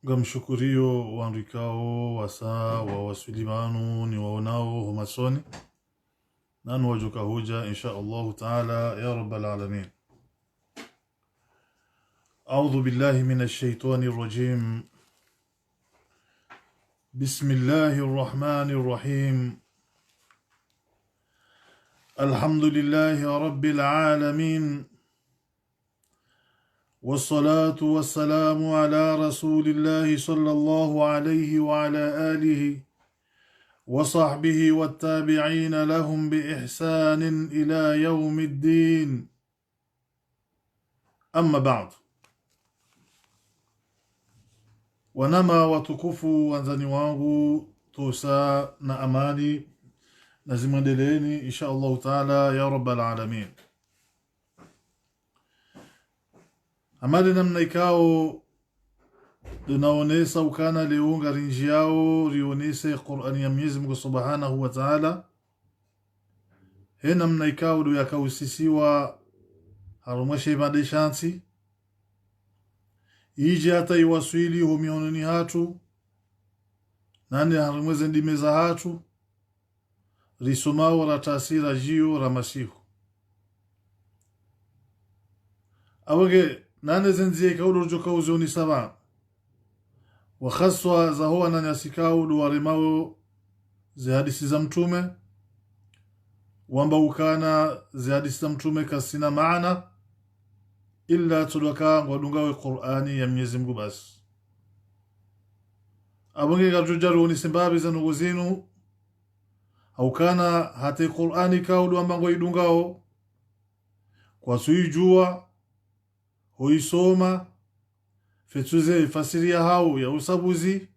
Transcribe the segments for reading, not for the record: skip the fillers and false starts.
gamshukurio wandikao wasaa wa wasulimanu ni waonao humasoni nanu wajuka huja insha Allah ta'ala ya rabbal alamin. أعوذ بالله من الشيطان الرجيم. بسم الله الرحمن الرحيم. الحمد لله رب العالمين، والصلاة والسلام على رسول الله صلى الله عليه وعلى آله وصحبه والتابعين لهم بإحسان إلى يوم الدين. أما بعد، wanama watukufu wanzani wangu tusa na amani na zimwendeleeni insha Allah taala ya rabbal alamin. Amali namna ikao dunaonesa ukana liunga rinji yao rionese Qur'ani ya Mwenyezi Mungu subhanahu wa taala. He namna ikao du yakausisiwa harumashe ibade shansi ije hata iwaswili humiononi hatu nani harumweze ndimeza hatu risomao la tasira jio ramasihu awage nane zenzie kaudo joka uzioni saba wakhaswa za huwa na nyasikao duwarimao zi hadisi za mtume wamba ukana zi hadisi za mtume kasina maana illa tudaka ngwadungawe Qur'ani ya Mwenyezi Mungu basi. Abonge gajujaru ni simbabi za nuguzinu haukana hate Qur'ani kaudu ambango idungao kwa suijua hoisoma fetuze fasiria hau ya usabuzi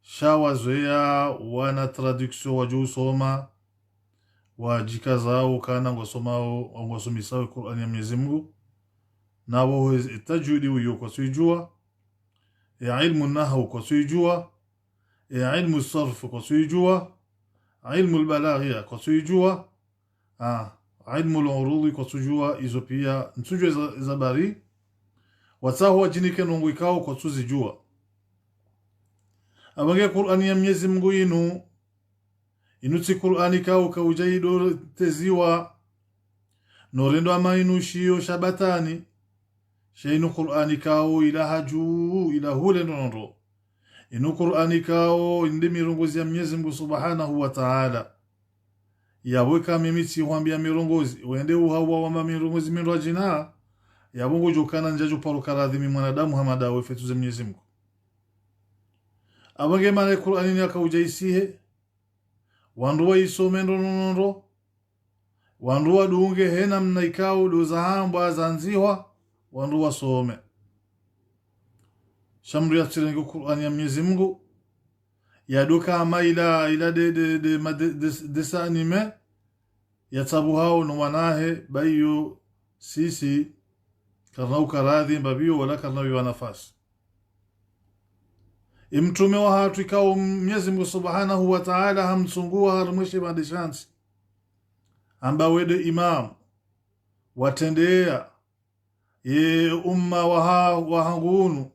shawa zoea wana traduction waju soma wajika zao kana ngosomao ngosomisao Qur'ani ya Mwenyezi Mungu na wao tajwidi huyo kwa suijua ya ilmu nahwu kwa suijua ya ilmu sarf kwa suijua ilmu albalaghia kwa suijua ilmu al-urud kwa suijua hizo pia nsujue za bari watahu wajinike nungu ikao kwa suzijua. Abange Qur'ani ya Mwenyezi Mungu inuti Qur'ani kao kaujaido teziwa norendo ama inushio shabatani sheinu Qur'ani kao ila haju ila hule nondo inu Qur'ani kao indi mirongozi ya Mwenyezi Mungu subhanahu wa ta'ala yaweka mimiti huambia mirongozi wende uhawa wama mirongozi mindu ajina ya Mungu jukana njaju paru karadhimi mwanadamu hamada wefetu za Mwenyezi Mungu. Abange mane Qur'ani ni akaujaisihe wanduwa isomendo nondo wanduwa duunge hena mnaikao duzahamba zanziwa wanduwa some shamri ya tirengu Qur'ani ya Mwenyezi Mungu ya duka ama ila desa anime ya tabu hao no wanahe bayo sisi karnau karadhi mbabio wala karnau wa nafasi imtume wa hatu ikao Mwenyezi Mungu subhanahu wa ta'ala hamsungua harumeshe bandishansi amba wede imam watendea ye umma wa hangunu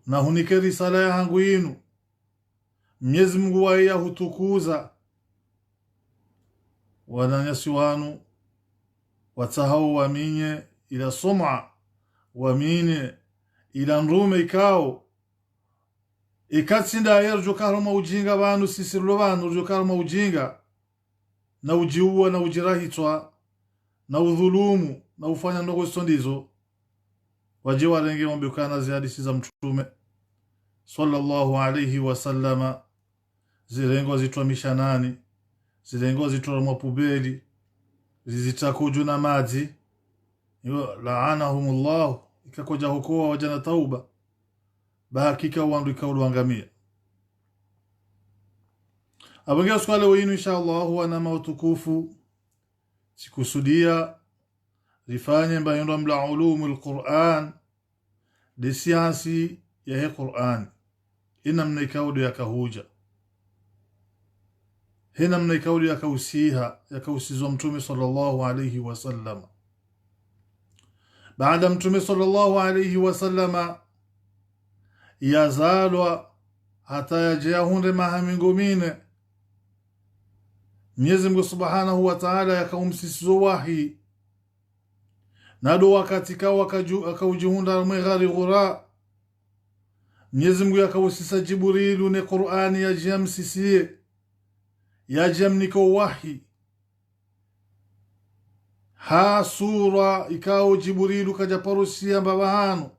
na hunike risala ya hangu inu Mwenyezi Mungu wa ya hutukuza wananyasi wanu watahau waminye ila sum'a wamine ila nrume ikao ikatsinda yerjo karoma ujinga banu sisirlo banu urjo karoma ujinga na ujiua na ujirahitwa na udhulumu na ufanya ndogo sondizo waje warenge mbukana zihadisi za mtume sallallahu alayhi wasallama zirengo zitwa mishanani zirengo zitwa mapubeli zizitakuju na maji la'anahumullah ikakoja hukoa wajana tauba bahakika wandu ikauluangamia. Abange swala wenu inshallah wana mautukufu sikusudia rifanye mbayendo mla ulumul Qur'an de siansi ya he Qur'an ina mnaikaudu ya kahuja hina mnaikaudu ya kausiha ya kausizwa mtume sallallahu alayhi wasallam baada mtume sallallahu alayhi wasallam yazalwa hata yajea hunde mahamingo mine. Mwenyezi Mungu Subhanahu wa Ta'ala yakaumsisizo wahi nado wakati kawa akaujihunda mweghari ghura. Mwenyezi Mungu yakausisa Jibrilu ne Qur'ani yajia msisiye yajia mniko wahi ha sura ikao Jibrilu kajaparusia mbabahano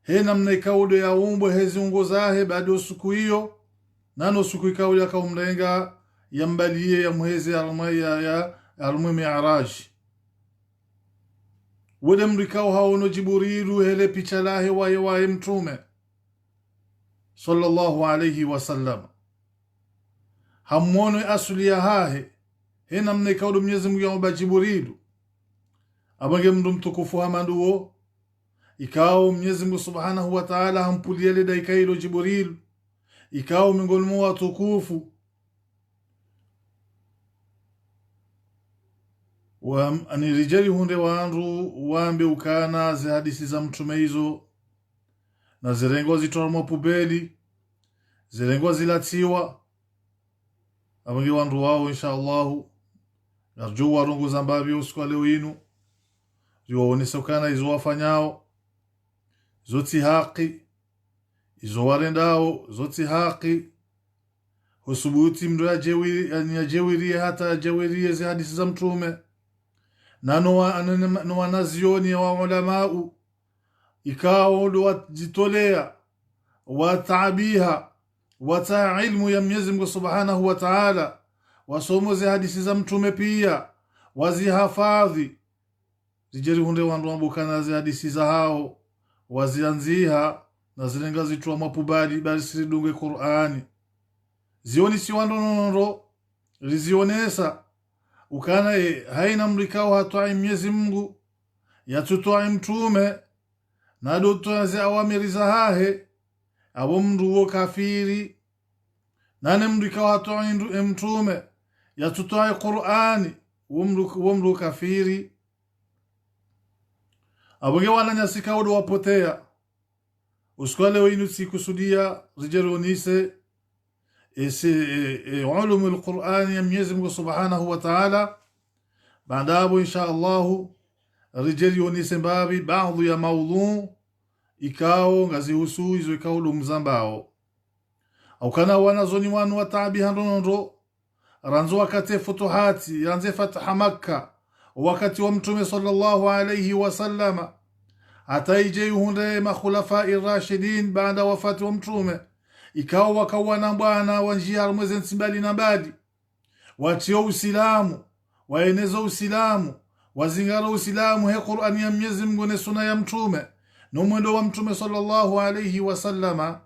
hena mna ikaudo ya umbo hezi ungozahe bado siku hiyo nano siku ikao yakaumrenga yambaliye ya muhezi ya almu mi'raj. Wede mrikao haono Jibrilu hele picha lahe wae mtume sallallahu alayhi wasallam hammono asuli ya hahe hena mna ikaudo Mwenyezi Mungu yamba Jibrilu abange mndu mtukufu hamanduo ikao Mwenyezi Mungu Subhanahu wa Ta'ala hampuliele daikailo Jibrilu ikao miongoni mwa watukufu wa anirijali hunde wandu wambe ukana ze hadisi za mtume hizo na zirengo zitormo pubeli zirengo zilatiwa abange wandu wao inshallah narju warungu zambabi usiku leo inu ziwaonesa ukana izo wafanyao zoti haki izo warendao zoti haki husubuti mdu ajewiri hata ajewiri ze hadisi za mtume nano wanazioni wa ulamau ikao ndo wajitolea wataabiha wata ilmu ya Mwenyezi Mungu Subhanahu wa Ta'ala wasomo ze hadisi za mtume pia wazihafadhi zijeri hunde wandu wambukana ze hadisi za hao wazianziha na zilenga zitua mapubali bali siridunge Qur'ani zioni si wandu nono rizionesa ukana haina mrikao hatwai Mwenyezi Mungu yatutwai mtume na doto za awamiri za hahe abo mndu wo kafiri nane mrikao hatwai mtume yatutwai Qur'ani wo mndu kafiri aboge wana nyasika odo wapotea uskole winu sikusudia rijeronise ulumul Qur'an ya Mwenyezi Mungu Subhanahu wa Ta'ala baadapo inshallah rijerionise babi baadhi ya maudhu ikao ngazi husu hizo ikao lumzambao au kana wanazoni wanu watabi handondo ranzo wakati futuhati yanze fatha Makkah wakati wa mtume sallallahu alayhi wasallama ataije hunde makhulafa irashidin baada wafati wa mtume ikao wakawana bwana wa njia mwezi nsibali na badi watio uislamu waeneza uislamu wazingara uislamu he Qur'ani ya Mwenyezi Mungu na sunna ya mtume no mwendo wa mtume sallallahu alayhi wasallama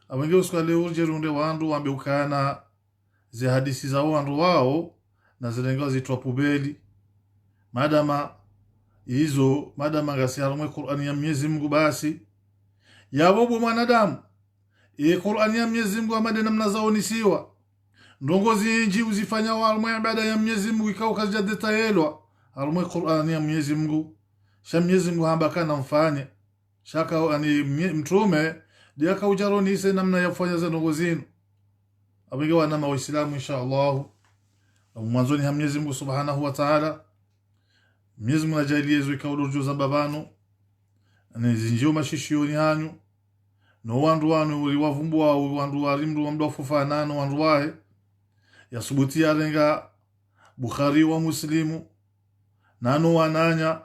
abange uskale urjerunde wandu wambe ukana ze hadisi za wandu wao na zilenga zitwa pubeli madama ngasi harumwe Qur'ani ya Mwenyezi Mungu basi yabobo mwanadamu Qur'ani ya Mwenyezi Mungu amade namna zaonisiwa ndongozi inji uzifanya harumwe ibada ya Mwenyezi Mungu ikao kajadeta yelwa harumwe Qur'ani ya Mwenyezi Mungu sha Mwenyezi Mungu hambakana mfanye shaka ani mtume dia kaujaroni ise namna ya kufanya za ndongozinu abige wana waislamu inshallah mwanzoni Mwenyezi Mungu Subhanahu wa Ta'ala Mwenyezi Mungu ajalie zo ikaudo za babano anizinjio mashishioni hanyu no wandu wanu waliwavumbua wandu warimdu wamdo fufana no wandu wahe yasubuti alenga Bukhari wa Muslimu nano wananya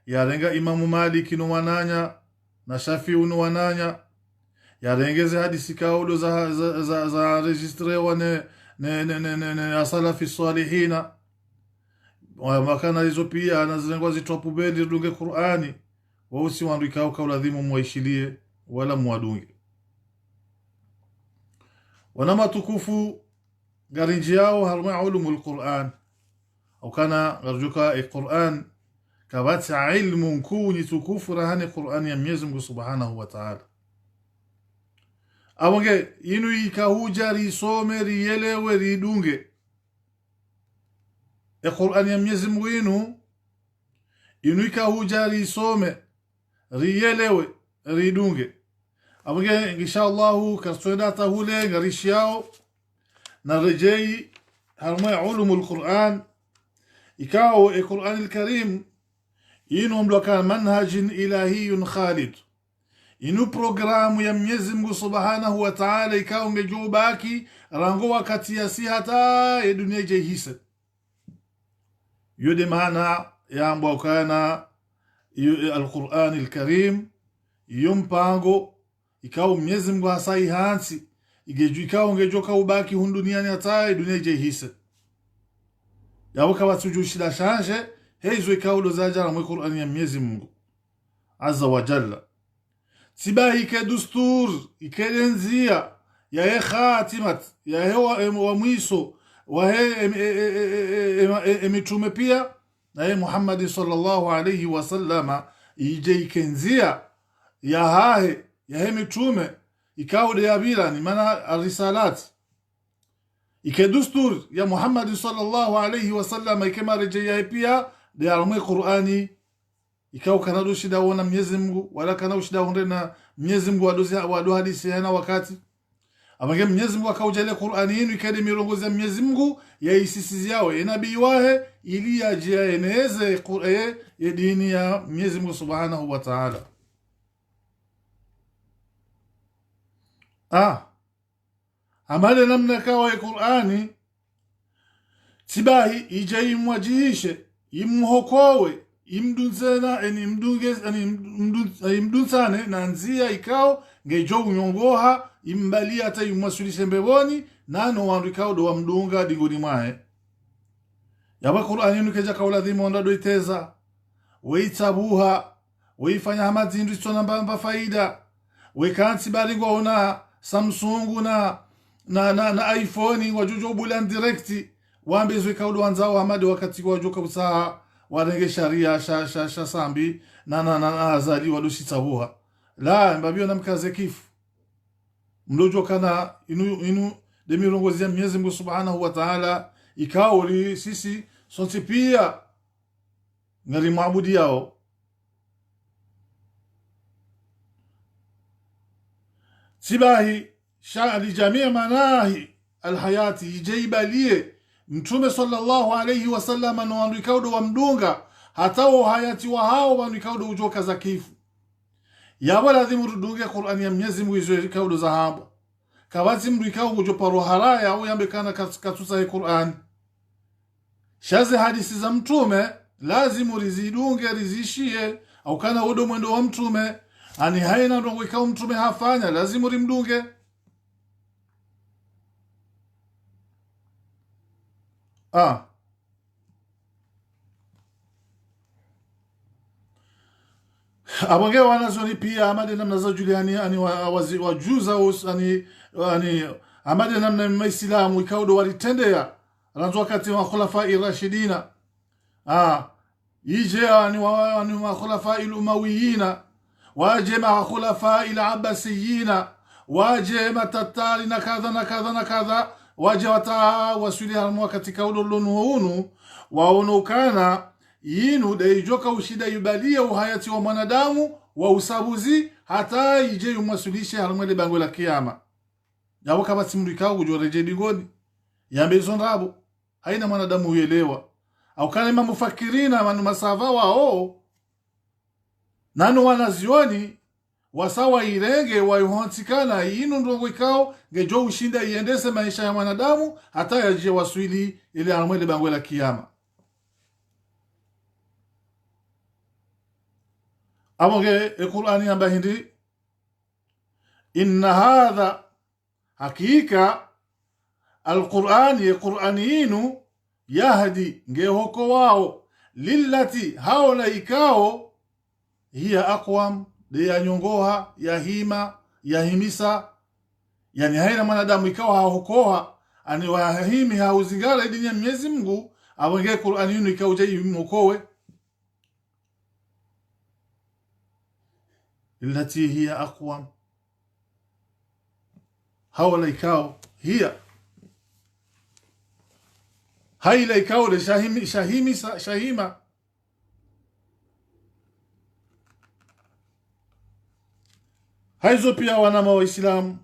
yarenga Imamu Maliki no wananya na Shafi'i no wananya yarengeze hadisi kaudo za registre wane ne asala fi salihina wa makana hizo pia anazilengo zitopu beli dunge Qur'ani wausi wandu ikao kauladhimu muishilie wala muadunge wanama tukufu garinji yao haruma ulumul Qur'an au kana garjuka Qur'an kabati ilmu kuni tukufu rahani Qur'an ya Mwenyezi Mungu Subhanahu wa Ta'ala awonge inu ikahuja risome riyelewe ridunge Qur'an ya Mwenyezi Mungu inu ikahuja risome riyelewe ridunge Abonge inshallah karsoida tahule ngarishiao na rejei harma ulumul Qur'an ikao Qur'an al-Karim inu mloka manhajin ilahiyun khalid inu programu ya Mwenyezi Mungu Subhanahu wa Ta'ala ikao ngejubaki rango wakati ya si hata ya dunia jehisa yode maana ya mbokana al-Qur'an al-Karim yumpango ikao Mwenyezi Mungu asai hansi igeju ikao ngejoka ubaki hunduniani hata dunia jehisa yabo kabatuju shida shanje heizo ikao lozajara mu Qur'an ya Mwenyezi Mungu azza wa jalla sibahi ke dustur ikelenzia ya khatimat ya hewa wa mwiso wa emitume pia na Muhammad sallallahu alayhi wasallama ije ikenzia ya hahe ya mitume ikao de yabira ni maana arisalat ikedustur ya Muhammad sallallahu alayhi wasallama ikema rejea pia de arumwe Qur'ani ikao kanado shida wana Mwenyezi Mungu wala kanado shida na Mwenyezi Mungu wado hadisi hana wakati abange Mwenyezi Mungu akaujalia Qur'ani yenu ikade mirongozi ya Mwenyezi Mungu ya isisizi yao nabii wahe ili ajia eneze Qur'an ya dini ya Mwenyezi Mungu Subhanahu wa Ta'ala. Amale namna kawa ya Qur'ani tibahi ije imwajihishe imhokowe imdunzena imdunsane na nzia ikao ngejo unyongoha imbali hata imwasulishe mbeboni nano wandu ikao do wamdunga digoni mwae yaba Qur'ani nukeja kaula dhima onda do iteza weitabuha weifanya hamazi ndu tsona mbamba faida wekansi balingo ona Samsung na iPhone wajujo bulan direct wambezwe kaudo wanzao hamadi wakati wajoka busaha warenge sharia sha sambi na azali wadoshitabuha la mbabio namkaze kifu mlojo kana inu de mirongozi ya Mwenyezi Mungu Subhanahu wa Ta'ala ikaoli sisi sote pia ngari maabudi yao sibahi sha'ali jamii manahi alhayati ijaibalie mtume sallallahu alayhi wasallam no andikaudo wa mdunga hata uhayati wa hao andikaudo ujoka za kifu yabo lazima rudunge Qur'ani ya Mwenyezi Mungu izo kaudo za haba kawazi mdikao ujoparo haraya au yambekana katusa Qur'an shazi hadisi za mtume lazima rizidunge rizishie au kana udo mwendo wa mtume ani haina ndongo ikao mtume hafanya lazima rimdunge abonge wanazoni pia amade namna za Juliani ani wajuza ani amade namna maislamu ikaudo walitendea ranzo wakati wa khulafa irashidina ije ani wa khulafa ilumawiyina waje ma khulafa al-abbasiyina waje matatali na kadha waje wasuli harmu katika ulolunu waonokana yinu daijoka ushida yubalia uhayati wa mwanadamu wa usabuzi hata ije yumwasulishe harmu bango la kiyama yabo kama simrikao ujoreje digoni yambezo ndabo haina mwanadamu uelewa au kana mamufakirina manu masava wao nano wanazioni wasawa irenge wayuhantikana yinu ndongo ikao ngejo ushinda iendese maisha ya mwanadamu hata yaje waswili ile armwele bango la kiyama amoge Qur'ani amba hindi inna hadha hakika al-Qur'aninu yahdi ngehoko wao lillati haula ikao hiya aqwam de yanyongoha yahima yahimisa yani haina mwanadamu ikawa haokoha ani wahimi hauzingara dini ya Mwenyezi Mungu abonge Qur'ani yinu ikawa jayi mwokowe illati hiya aqwam hawla ikao hiya haila ikao de shahima haizo pia wanama wa Islamu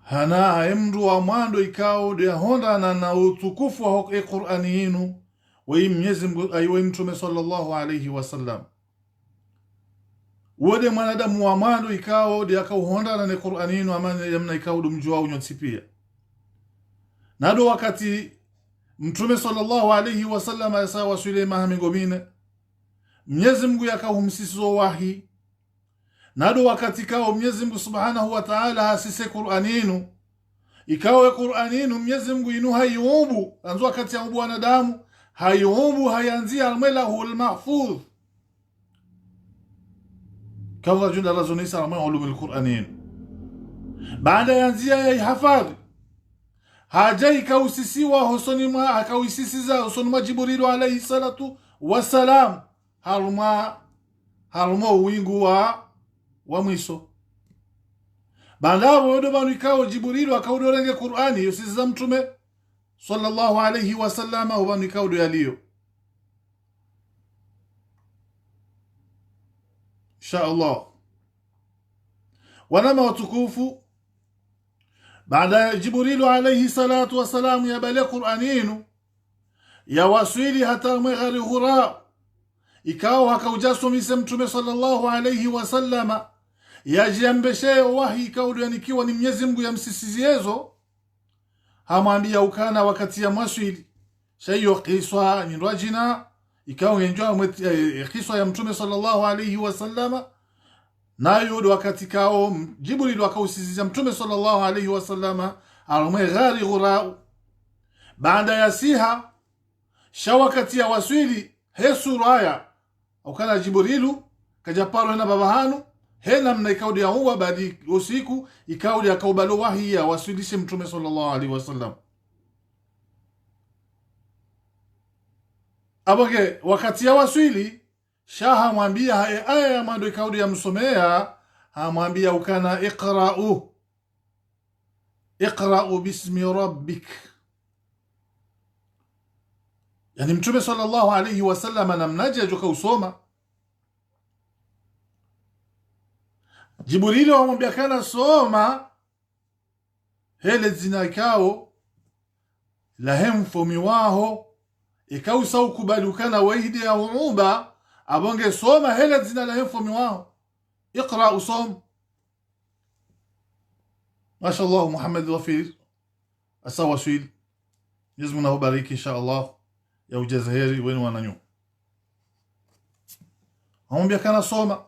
hana emru wa mwando ikao de honda na utukufu wa Qur'ani yinu wa Mwenyezi Mungu aiwe Mtume sallallahu alayhi wasallam wode mwanadamu wa mwando ikao de akauhonda na Qur'ani yinu amana yamna ikao dumjua unyotipia nado wakati Mtume sallallahu alayhi wasallam asawa Suleiman mingomine Mwenyezi Mungu yakahumsisizo wahi nado wakati kao Mwenyezi Mungu subhanahu wa ta'ala hasise Qur'aninu ikawe Qur'aninu Mwenyezi Mungu inu hayubu anzo wakati ya wanadamu hayubu hayanzia almalahul mahfuz kama junda razunisa ma ulumul Qur'anin baada yanzia ya hafadhi hajai kausisiwa husoni ma akausisiza husoni ma Jibril alayhi salatu wasalam haruma wingu wa mwiso bandabo ndo banikao Jibril akaudorenge Qur'ani yosiza Mtume sallallahu alayhi wasallam au banikao do yaliyo insha Allah wanama watukufu baada Jibril alayhi salatu wasalam ya bale Qur'aninu ya wasili hata maghari ghura ikao hakaujaso mise Mtume sallallahu alayhi wasallam yajiambeshe wahi ikao nikiwa ni Mwenyezi Mungu yamsisiziezo hamwambia ukana wakati ya maswili shayo qiswa ni rajina ikao yenjwa qiswa ya Mtume sallallahu alayhi wasallam nayo wakati kao Jibril akausizia Mtume sallallahu alayhi wasallam almaghari ghura baada ya siha shawakati ya waswili hesu raya ukana Jibrilu kajaparo na babahanu hena mna ikaudi ya huwa baadi usiku ikaudi ya kaubalo wahi ya wasilishe Mtume sallallahu alaihi wasallam aboge wakati ya waswili shaha mwambia aya ya mando ikaudi ya msomea hamwambia ukana iqra'u bismi rabbik yani Mtume sallallahu alayhi wasallam anamnaje ajoka usoma Jibril amwambia kana soma hele zinakao la hemfomi waho ikausa ukubalukana wahidi ya umuba abonge soma hele zina la hemfomi waho iqra usom mashallah Muhammad Dhafir asawa swil yazmuna hubariki inshallah ya ujazaheri wenu wananyu amwambia kana soma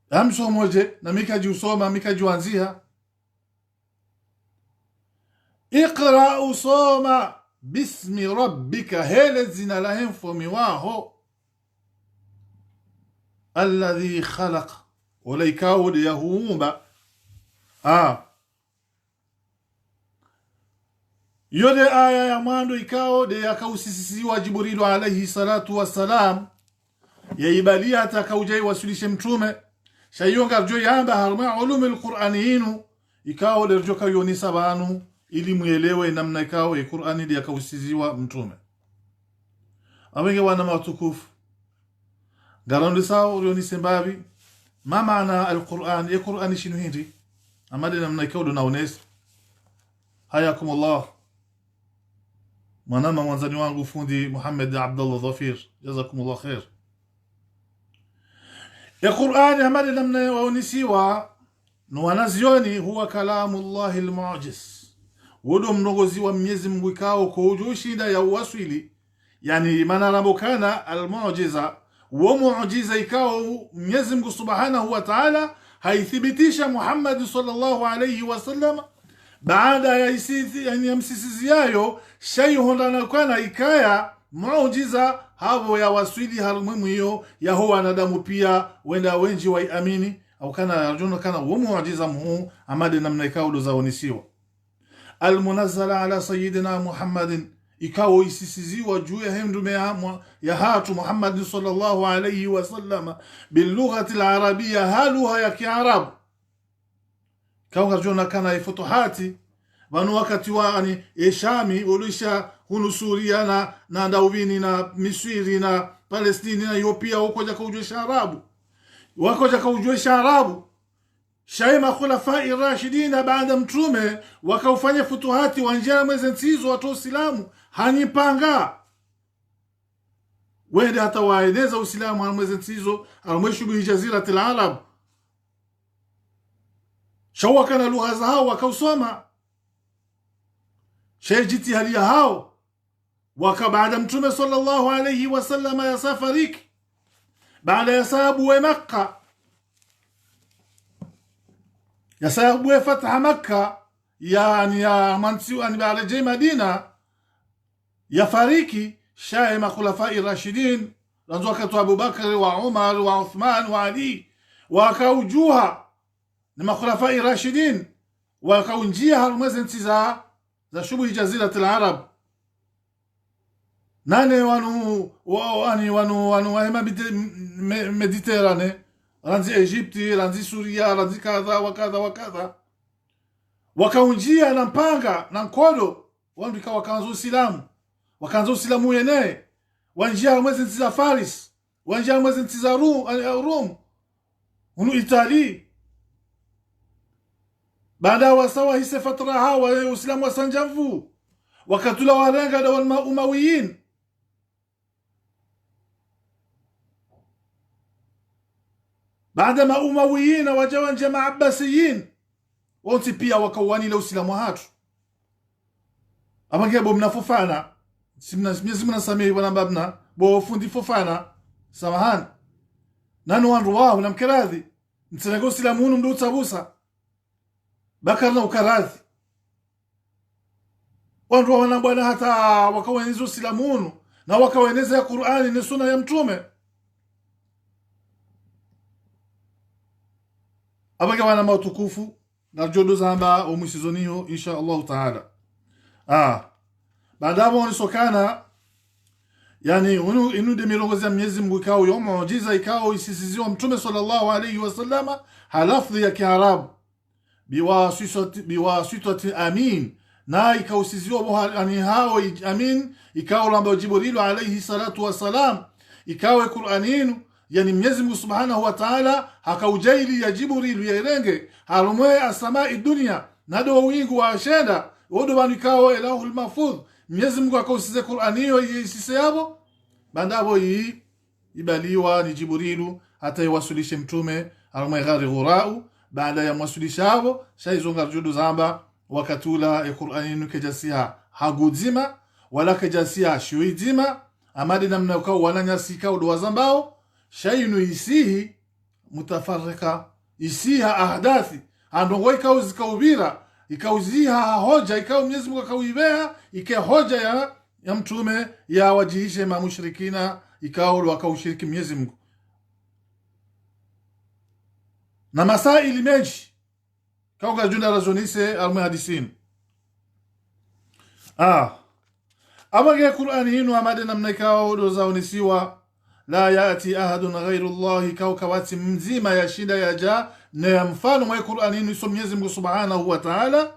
amsomoje na mikaji usoma mikaji wanzia iqra usoma bismi rabbika hele zina lahim fomi waho alladhi khalaq walaikao de yahumba yode aya ya mando ikao de yakausisisiwa Jibril alayhi salatu wassalam yaibalia atakaujai wasilishe Mtume shayonga rjo yamba harma ulumul Qur'aniyinu ikao de rjo kayonisa banu ili muelewe namna ikao ya Qur'ani de yakausisiwa Mtume abenge wana matukufu garandu sao yonise mbabi ma maana al-Qur'an ya Qur'ani shinu hindi amade namna ikao do naones hayakum Allah manama mwanzani wangu fundi Muhammad Abdullah Dhafir jazakumullah khair ya Qur'an hamadi namna waonisiwa no wanazioni huwa kalamullah almu'jiz wodo mnogozi wa Mwenyezi Mungu ikao kwa ujushinda ya uwasili yani manarambokana almu'jiza wa mu'jiza ikao Mwenyezi Mungu subhanahu wa ta'ala haithibitisha Muhammad sallallahu alayhi wasallam baada ya isizi yani yamsisiziayo shayhondana kana ikaya muujiza havo ya waswili halmuhimu hiyo ya huwa wanadamu pia wenda wenji waiamini au kana arjuna kana muujiza muhu amade namna ikao zaonisiwa almunazzala ala sayyidina Muhammadin ikao isisiziwa juu ya mtume ya hatu Muhammad sallallahu alayhi wasallam bil lughati al arabiyya haluha ya kiarabu kaunga jona kana ifutuhati banu wakati wa Shami ulisha hunusuria na Dauvini na Misri na Palestina na Ethiopia huko jaka ujue Arabu wako jaka ujue Arabu shaima khulafai rashidina baada mtume wakaufanya futuhati wanjia mwezi ntizo watu Uislamu hanipanga wende hata waeneza Uislamu na mwezi ntizo almwishu bi jaziratil arab shawaka na lugha zao wakausoma shejiti halia hao waka baada mtume sallallahu alayhi wasallam ya safariki baada ya sahabu wa Makkah ya sahabu ya fatha Makkah yani ya mansiu an baada Madina ya fariki shaima khulafai rashidin ranzo wakati Abu Bakr wa Umar wa Uthman wa Ali wakaujuha ni makhulafai rashidin wakaunjia halmwezi ntiza za shubuhi jaziratil arab nane wanu wahema Mediterane ranzi Egypti ranzi Suria ranzi kadha wakadha wakaunjia na mpanga na nkodo wandika wakaanza Uislamu yene wanjia mwezi ntiza Faris wanjia mwezi ntiza Rum unu Itali baada wasawa hise fatra hawa Uislamu wasanjavu wakatula warenga da wal Umawiyin baada ma Umawiyin wajawa jamaa Abbasiyin wonti pia wakawani la Uislamu hatu abangebo mnafufana simna samii wala mbabna bo fundi fufana samahan nanu wanruwahu na mkiradhi ntsanago Uislamu hunu mdu utabusa bakarna ukaradhi wanruwa wana bwana hata wakaweneza Uislamu hunu na wakaweneza ya Qur'ani ni sunna ya mtume abaka wana mautukufu na jodo zamba umusizoniyo insha Allah taala baada hapo nisokana yani inu de mirongozi ya Mwenyezi Mungu ikao yo muujiza ikao isisiziwa mtume sallallahu alayhi wasallama halafdhi ya Kiarabu biwasitati amin na ikausiziwa yani hao amin ikao lamba Jibril alayhi salatu wasalam ikawe Qur'aninu yani Mwenyezi Mungu subhanahu wa ta'ala hakaujaili ya Jibril ya irenge halumwe asamai dunia nado wingu wa ashenda wodo banikao ilahul mahfudh Mwenyezi Mungu akausize Qur'ani hiyo isise yabo bandabo hii ibaliwa ni Jibrilu hata iwasilishe mtume halumwe gari ghurau baada ya mwasilisha hapo shaizonga judu zamba wakatula Qur'ani nukejasia haguzima wala kejasia shuidima amadi namna ukao wananyasika udo wazambao shainu isihi mutafarrika isiha ahdathi andongo ikao zikaubira ikauziha hoja ikao Mwenyezi Mungu akauibea ike hoja ya mtume ya wajihishe mushrikina ikao wakaushiriki Mwenyezi Mungu na masaili mengi kauga junda razonise almuhadisin amage Qur'ani hinu amade namna ikao dozaonisiwa la yati ahadun ghayru Allah kawkawati mzima ya shida ya ja na mfano wa Qur'ani ni Mwenyezi Mungu Subhanahu wa Ta'ala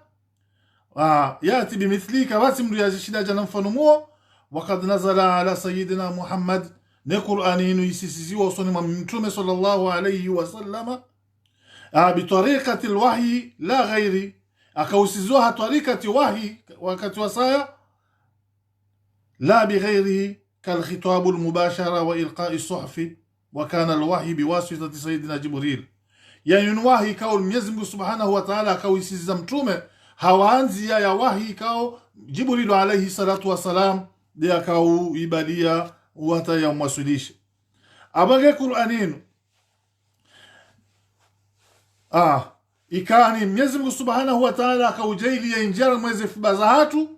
yati bimithlika wasim ya shida ja na mfano muo waqad nazala ala sayyidina Muhammad ni Qur'ani ni isisiziwa usoni mtume sallallahu alayhi wa sallama bitariqati alwahyi la ghairi akausiziwa tariqati wahyi wakati wasaya la bighairihi كالخطاب المباشر وإلقاء الصحف وكان الوحي بواسطة سيدنا جبريل يعني الوحي كاو Mwenyezi Mungu Subhanahu wa Ta'ala kauisiza mtume hawaanzi ya wahi kao Jibril alayhi salatu wasalam dia kau ibalia wata ya mwasilisha abage Qur'aninu ikani Mwenyezi Mungu Subhanahu wa Ta'ala kaujaili ya injara mwezi fibazahatu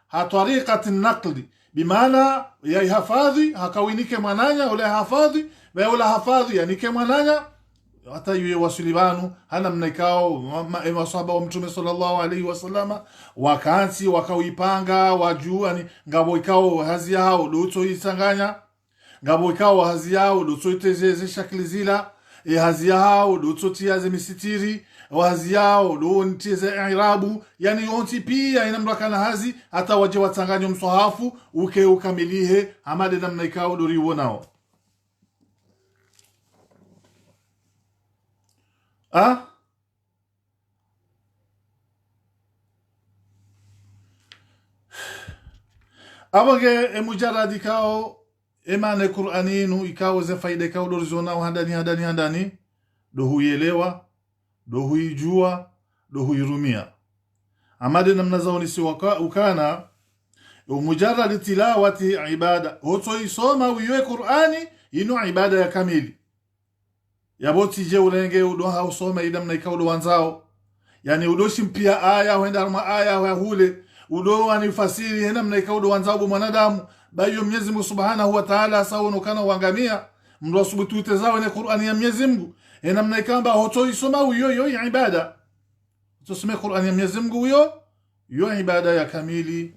hatariqati naqli bimaana ya hifadhi hakawinike mwananya ule hifadhi wa ule hifadhi yanike mwananya hata yeye wasulibanu hana mnaikao masahaba wa mtume sallallahu alayhi wasallama wakansi wakawipanga wajuu yani ngabo ikao hazi yao luto isanganya ngabo ikao hazi yao luto itezeze shakli zila hazi yao luto tiaze misitiri wazi yao lo ntize irabu yani yonti pia inamrakana hazi hata waje watanganyo msahafu uke ukamilihe amade namna ikao doriwo nao awage mujarradi kao emane Qur'aninu ikawo ze faida kao dorizona handani do huyelewa, do huijua, do huirumia. Amade namna zaoni si ukana mujarrad tilawati ibada. Hoto isoma uiwe Qur'ani inu ibada ya kamili. Yaboti je ulenge udoha usoma idamna ikawo do wanzao. Yani udoshi mpia aya huenda arma aya wa hule udo anifasiri hena mna ikawo do wanzao mwanadamu bayo Mwenyezi Mungu Subhanahu wa Ta'ala sawa kana wangamia mndo subutute zao ne Qur'ani ya Mwenyezi Mungu ena mna ikamba hoto isoma uyo ibada. Tusome Qur'ani ya Mwenyezi Mungu yo ibada ya kamili.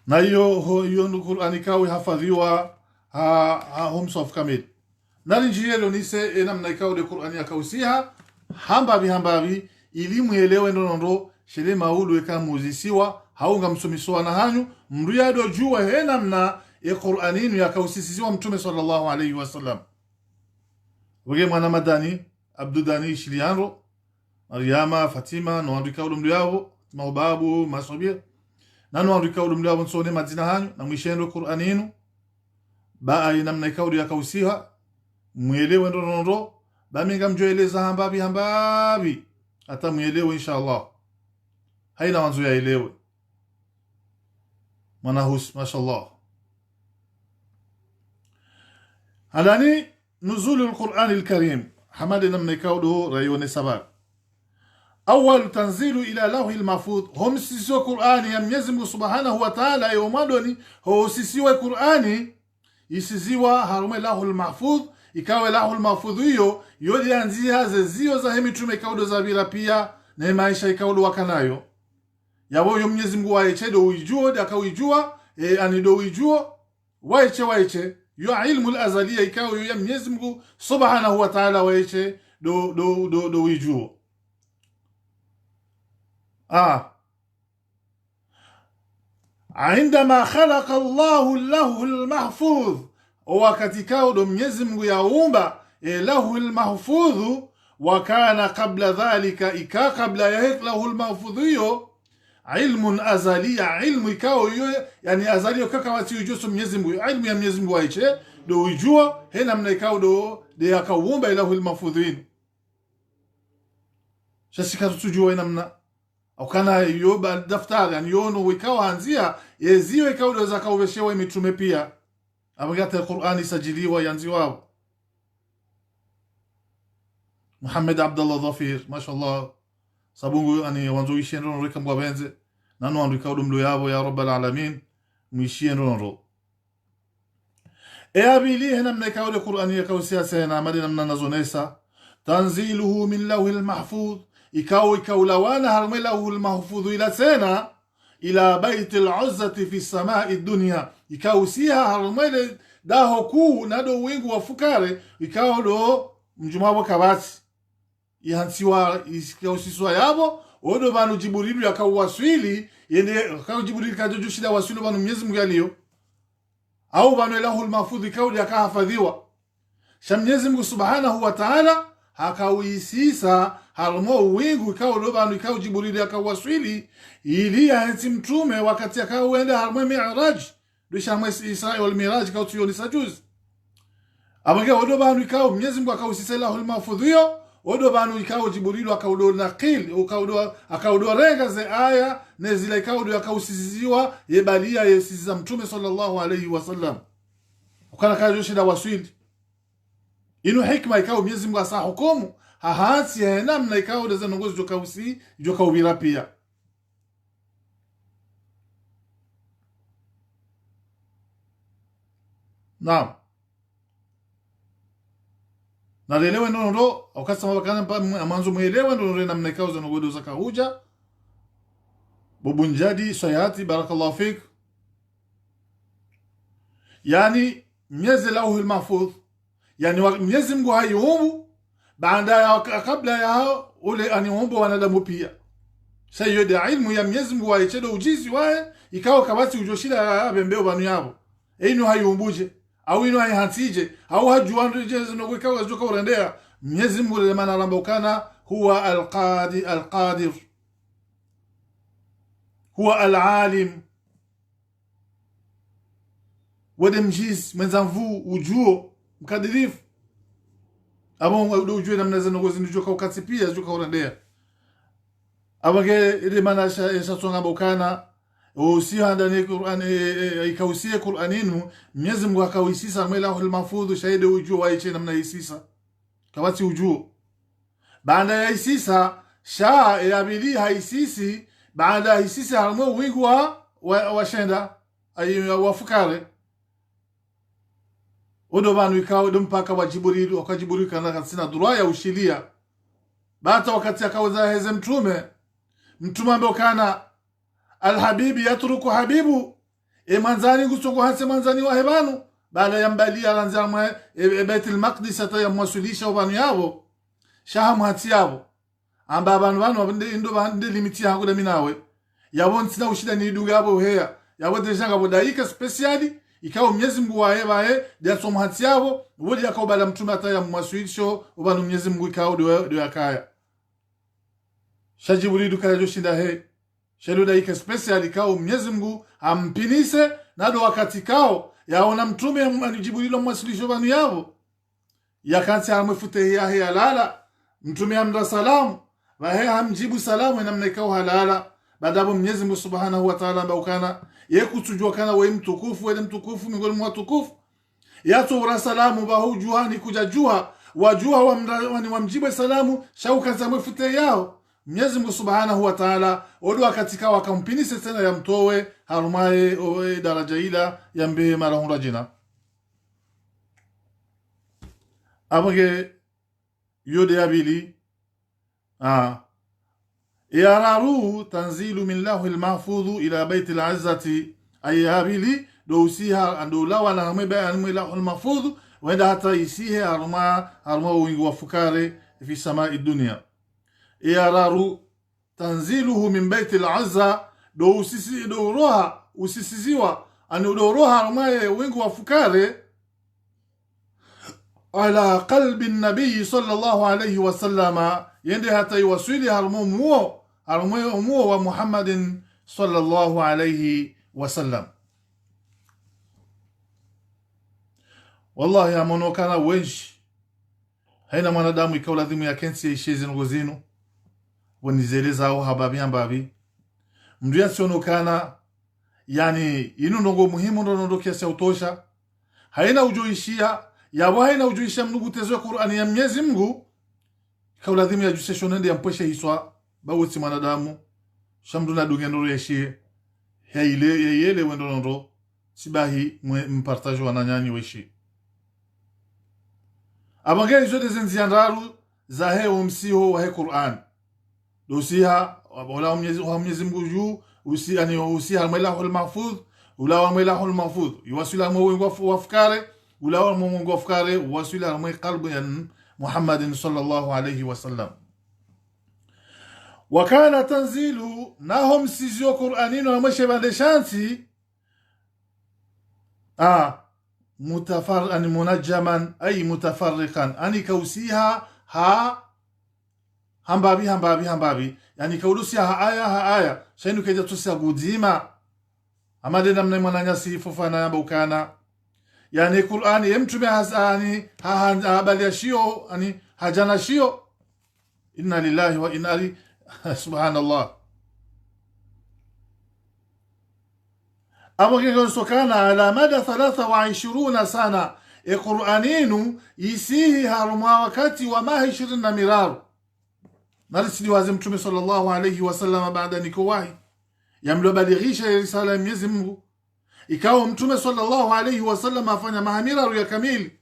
Na hiyo Qur'ani kawi hafadhiwa humsaf kamil. Nali njiyelo nise namna ikawo de Qur'ani yakausiha hambabi ili muelewe ndonondo shele maulu eka muzisiwa haunga msomiswa na hanyu mriyado juwa namna Qur'aninu yakausisiwa Mtume sallallahu alayhi wasallam. Wage mwana madani Abdudani Shilianro Maryama Fatima no andika ulumdu yabo mababu masobia nano andika ulumdu yabo nsone madina hanyu na mwishendo Qur'aninu ba namna ikawo yakausiha muelewe ndonondo baminga mjoeleza hambabi hata muelewe inshallah. Haina wanzu ya elewe manahus mashallah. Hadani nuzul al-Qur'an al-Karim hamadi namna ikawo rayone sabab. Awal tanzilu ila lawhi al-mahfuz hum sisiwa Qur'ani ya Mwenyezi Mungu Subhanahu wa Ta'ala yomadoni ho sisiwa Qur'ani isiziwa harume lawhi al-mahfuz ikawe lahul mahfudh hiyo yodi anzia zezio za mitume ikawo za bila pia na maisha ikawo wakanayo yabo yo Mwenyezi Mungu waiche do uijua akawijua anido uijua waiche yo ilmu al-azaliya ikawo yo Mwenyezi Mungu Subhanahu wa Ta'ala waiche do uijua. عندما خلق الله له المحفوظ wakati kao do Mwenyezi Mungu yaumba lahu al-mahfudh wa kana qabla dhalika kabla ya lahu al-mahfudh hiyo ilmun azaliya ilmu ikao hiyo yani azaliyo kaka wati ujuso Mwenyezi Mungu ilmu ya Mwenyezi Mungu waiche do ujua hena mna ikao do de akaumba lahu al-mahfudhin shasika tujua namna au kana hiyo daftari yani yono ikao anzia yezio ikao do zakaweshewa mitume pia abagata Qur'ani sajiliwa yanziwa. Muhammad Abdullah Dhafir mashallah sabungu ani wanzoishe ndo reka mwabenze nanu andika udumlo yabo ya rabbal alamin muishie ndo abili hena mneka ule Qur'ani yakausia sana madina mnanazonesa tanziluhu min lawhil mahfuz ikaw lawana harme lawhil mahfuz ila sana ila baitil uzzati fi samai dunya ikausia harumele daho kuu nado wingu wa fukare ikawo do mjumabo kabati ihansiwa ikausiswa yabo odo banu Jibrilu yakawaswili yende akaw Jibrilu kajojushida waswili banu Mwenyezi Mungu yaliyo au banu lahul mahfudh ikawo yakahafadhiwa sha Mwenyezi Mungu Subhanahu wa Ta'ala hakawisisa harumo wingu ikawo do banu ikaw Jibrilu yakawaswili ili ahenti mtume wakati akawenda harumo mi'raj Dusha mwesi Isra wal Miraj kao tuyoni sajuzi. Abage odo banu ikawo Mwenyezi Mungu akausisa lahul mahfudh hiyo odo banu ikawo Jibrilu akaudo naqil akaudo renga ze aya nezila ikawo akausisiziwa yebalia yesiza mtume sallallahu alayhi wasallam ukana kajoshida waswili inu hikma ikawo Mwenyezi Mungu asa hukumu hahati ya namna ikawo de zanongozi jokawira pia. Naam. Na lelewe ndo wakati mabakana manzo muelewe ndo namna ikawo zanongozi zakahuja bubunjadi sayati barakallahu fik yani Mwenyezi lahul mahfudh yani Mwenyezi Mungu hayumbu baada ya kabla ya ule aniumbu wanadamu pia sayode ilmu ya Mwenyezi Mungu waichedo ujizi wae ikawa kabati ujoshida bembeo banu yabo enu hayumbuje au ino hantije au hajuandu je zinogweka wazoka urendea Mwenyezi Mungu le maana rambokana huwa al-qadir huwa al-alim wademjiz mwenzanvu ujuo mkadirifu abo ujue namna zinogozi ndijoka ukatipia zuka urendea abage ile maana yashatonga bokana usiha ndani Qur'an ikausie Qur'aninu Mwenyezi Mungu akawisisa Allahul Mahfudh shahidi ujuo waiche namna isisa kawati ujuo baada ya isisa shaa yabili haisisi baada ya isisi harmo wingu wa shenda ay wafukare odo banu ikaw mpaka wajiburil wakajiburi kana sina duraya ushilia bata wakati akawaza heze mtume ambaye kana alhabibi yatruku habibu manzani gusoko hase manzani wa hebanu baada ya mbali alanzama Baitul Maqdis atayamwasulisha ubanu yabo shahamu hati yabo amba banu ndo bande limiti hangu da minawe yabo ntina ushida ni dugabo heya yabo dejanga bodaika speciali ikawa Mwenyezi Mungu wae dia somo hati yabo wodi yakobala mtume atayamwasulisho ubanu Mwenyezi Mungu ikawa do yakaya shajibuli dukaya joshinda he shelu daika speciali ikawa Mwenyezi Mungu ampinise nado wakati kao yaona mtume Jibril mwasilisho banu yabo yakansi amefute ya halala mtume amda salamu wahe hamjibu salamu namna ikao halala baadapo Mwenyezi Mungu Subhanahu wa Ta'ala ambao yekutujua kana wewe mtukufu wewe mtukufu miongoni mwa watukufu yatura salamu bahujuani kujajua wajua wa mjibu salamu shauka za mefute yao Mwenyezi Mungu Subhanahu wa Ta'ala odo katika wakampinise tena ya mtowe harumaye owe daraja ila ya mbe marahunda jina abage yode abili yararu tanzilu min lahul mahfudh ila baitil izzati ay abili dowsiha andola wala mbe an lahul mahfudh wenda hata isihe haruma wingu wa fukare fi samai dunya yararu tanziluhu min baitil izza roha usisiziwa anudoroha rumaye wingu wa fukare ala qalbi nabii sallallahu alayhi wasallama yende hata iwasili harumuo wa Muhammadin sallallahu alayhi wasallam wallahi amonokana wenshi haina mwanadamu ikawa lazima ya kensi isheze ngozinu wonizeleza au hababi mndu yasionokana yani inu ndongo muhimu ndo kiasi utosha haina ujoishia yabo haina ujoisha mnugu tezo Qur'ani ya Mwenyezi Mungu kwa lazima yajuse shonende yampesha hiswa bawuti mwanadamu shamdu na dugendo yeshi yele wendo ndo sibahi mpartage wananyani weshi abangeli zote zenziandaru za heo msiho wa Qur'an dosiha wala Mwenyezi Mungu juu usiha Allahul Mahfudh ula Allahul Mahfudh yuwasila mwengu wafkare ula mwengu wafkare wasila mwengu qalbu ya Muhammadin sallallahu alayhi wasallam wakana tanzilu nahum sizio Qur'anino na mwishe bandeshansi mutafarriqan munajjaman ay mutafarriqan ani kausiha hambabi yani kaudusia aya shainu keja tusia gudima amade namna mwananyasi fufana ya bukana yani Qur'ani yemtume hasani habali ya shio ani hajana shio inna lillahi wa inna ilaihi subhanallah abo kiko sokana ala mada 23 sana Qur'aninu isihi haruma wakati wa mahi 20 miraru narisidi wazi mtume sallallahu alayhi wasallam baada nikowahi yamlobalighisha risala ya Mwenyezi Mungu ikawa mtume sallallahu alayhi wasallam afanya mahamira ya kamili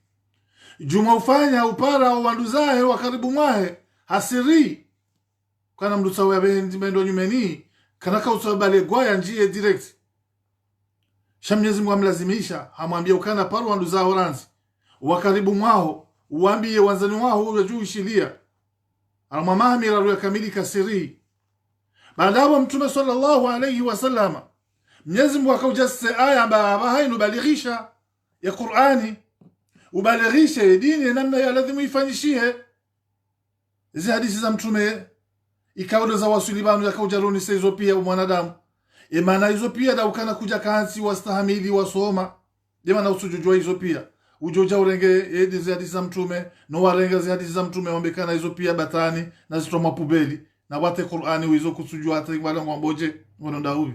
juma ufanya upara wa wanduzahe wa karibu mwahe hasiri kana mdutawa bendo nyumeni kana kausabale gwaya njie direct Mwenyezi Mungu amlazimisha amwambia ukana paru wanduzaho ranzi wa karibu mwao uambie wanzani wao ujuu shilia almamamira ya kamili kasiri baada mtume sallallahu alayhi wasallam Mwenyezi Mungu akaujase aya ambayo hainu balighisha ya Qur'ani ubalighishe dini namna ya lazima ifanyishie hizi hadithi za mtume ikawa za wasuli banu yakaujaroni hizo pia mwanadamu maana hizo pia da ukana kuja kansi wastahamili wasoma maana usujujua hizo pia ujoja urenge hizi hadithi za mtume no warenga hizi hadithi za mtume wambekana hizo pia batani na zitwa mapubeli na wate Qur'ani hizo kusujua hata wala ngomboje wanaenda huyu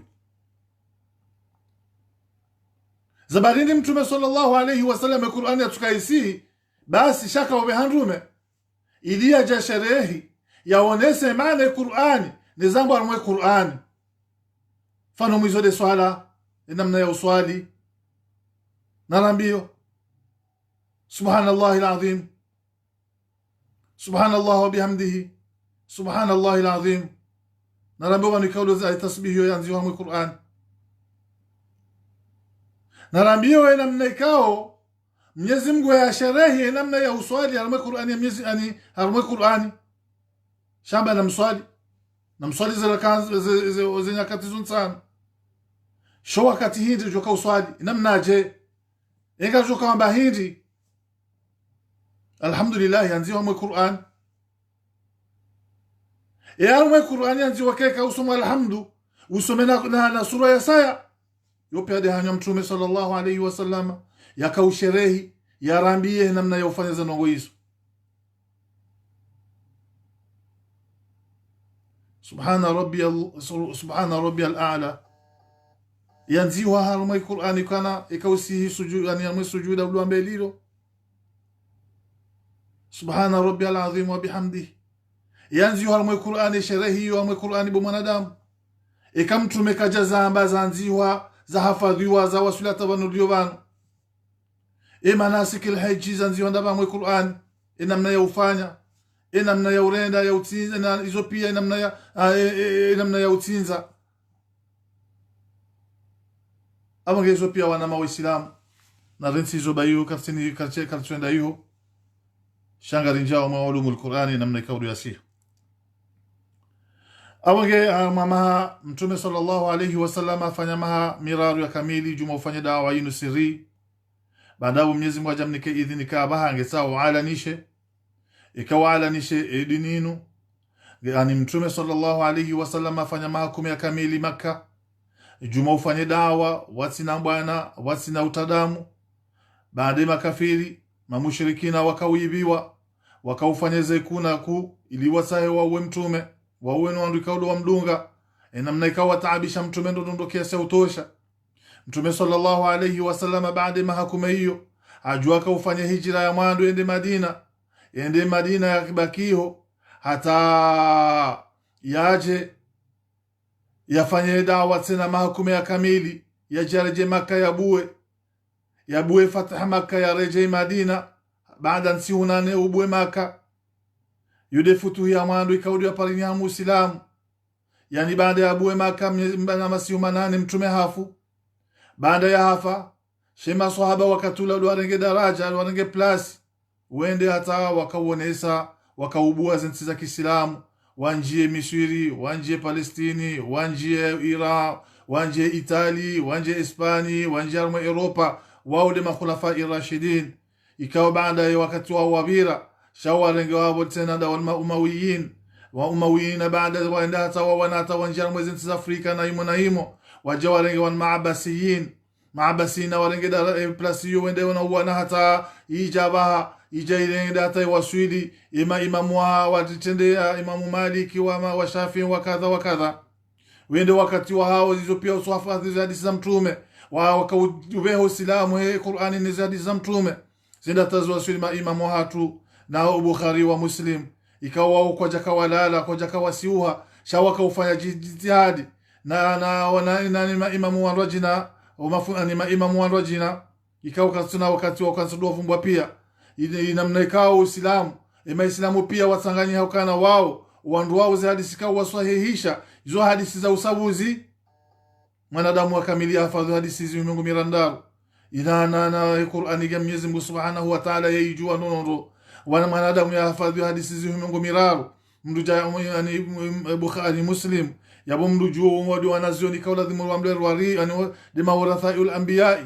zabarini mtume sallallahu alayhi wasallam Qur'ani atukaisi basi shaka wabehandume ilia ja sherehi yaonese maana Qur'ani nizambo armwe Qur'ani fano mwizo de swala namna ya uswali narambio subhanallahi alazim subhanallah wa bihamdihi subhanallahi alazim narambio ni kaulu za tasbihi yanzi wa Qur'ani narambio namna ikao Mwenyezi Mungu ya sherehi namna ya uswali armwe Qur'ani Mwenyezi ani armwe Qur'ani shamba na mswali za nyakati sana sho wakati hindi joka uswali namna je inga joka kwamba hindi alhamdulillah yanziwa mwe Qur'an mwe Qur'an yanziwa keka usoma alhamdu usome na sura ya saya yope hadi hanya mtume sallallahu alayhi wasallam yakausherehi yarambie namna ya ufanya za nongo hizo subhana rabbiyal a'la yanziwa harumai Qur'ani kana ikausihi sujud yani amwe sujuda ulambelilo subhana rabbiyal azim wa bihamdihi yanziwa harumai Qur'ani sherehi yo amwe Qur'ani bo mwanadamu ikamtume kajazamba zanziwa za hafadhiwa za wasulata wanudio banu manasikil haji zanziwa ndaba amwe Qur'ani namna ya ufanya namna ya urenda ya utinza na hizo pia namna ya utinza abange hizo pia wana mawaislamu na rensi hizo bayo karsini karchenda hiyo shangari njao maulumul Qur'ani namna kaulu yasiha abange mama mtume sallallahu alayhi wasallam afanya maha miraru ya kamili juma ufanye dawa yinu siri baadaye Mwenyezi Mungu ajamnike idhini kaaba angesawa alanishe ikawa alanishe dininu yani mtume sallallahu alayhi wasallam afanya mahakumi ya kamili Makka juma ufanye dawa wasina bwana wasina utadamu baadaye makafiri mamushirikina wakauibiwa wakaufanyeze kuna ili wasahe wawe mtume wawe nwandu kaulo wa mdunga namna ikawa taabisha mtume ndo kiasi utosha mtume sallallahu alayhi wasallam baada mahakumi hiyo ajua kaufanya hijra ya mwandu ende Madina ya kibakiho hata yaje yafanye dawa tena mahukumu ya kamili yajareje Makka yabuwe fatah Makka ya reje Madina baada nsihunane ubuwe Makka yude futuhi ya mwandu ikaudi ya parini ya Muislamu yani baada ya abuwe Makka mbana masihu manane mtume hafu baada ya hafa shema sahaba wakatula warenge daraja warenge plus wende hata wakauonesa wakaubua zinsi za Kiislamu wanjie Misri wanjie Palestini wanjie Iraq wanjie Itali wanjie Hispani wanjie Europa wao de makhulafa irashidin ikawa baada ya wakati wa wabira shawarenge wao tena da umawiyin baada waenda hata wanata wanjie zinsi za Afrika na imo wajawarenge wan maabasina warenge da plasiyo wende wana hata ijabaha ijairenge hata waswidi imamu watitendea imamu Maliki wa Shafi wa kadha wende wakati wa hao hizo pia uswafa za hadithi za mtume wakaubeho Uislamu Qur'ani ni hadithi za mtume zinda tazwa sulima imamu hatu na Bukhari wa Muslim ikawa kwa jaka walala kwa jaka wasiuha shawaka ufanya jitihadi na imamu wa rajina umafuni imamu wa rajina ikawa kasuna wakati wa kansudwa fumbwa pia inamna ikao Uislamu Islamu pia wasanganya hukana wao wandu wao za hadithi kao wasahihisha hizo hadithi za usabuzi mwanadamu wakamili afadhu hadithi hizo Mungu mirandaru na Qur'ani ya Mwenyezi Mungu Subhanahu wa Ta'ala yijua nono wana mwanadamu ya afadhu hadithi hizo Mungu miraru mduja yani Bukhari Muslim yabo mdujuo wadi wanazioni kaula dhimu wa mleru wari yani de mawarathaul anbiya'i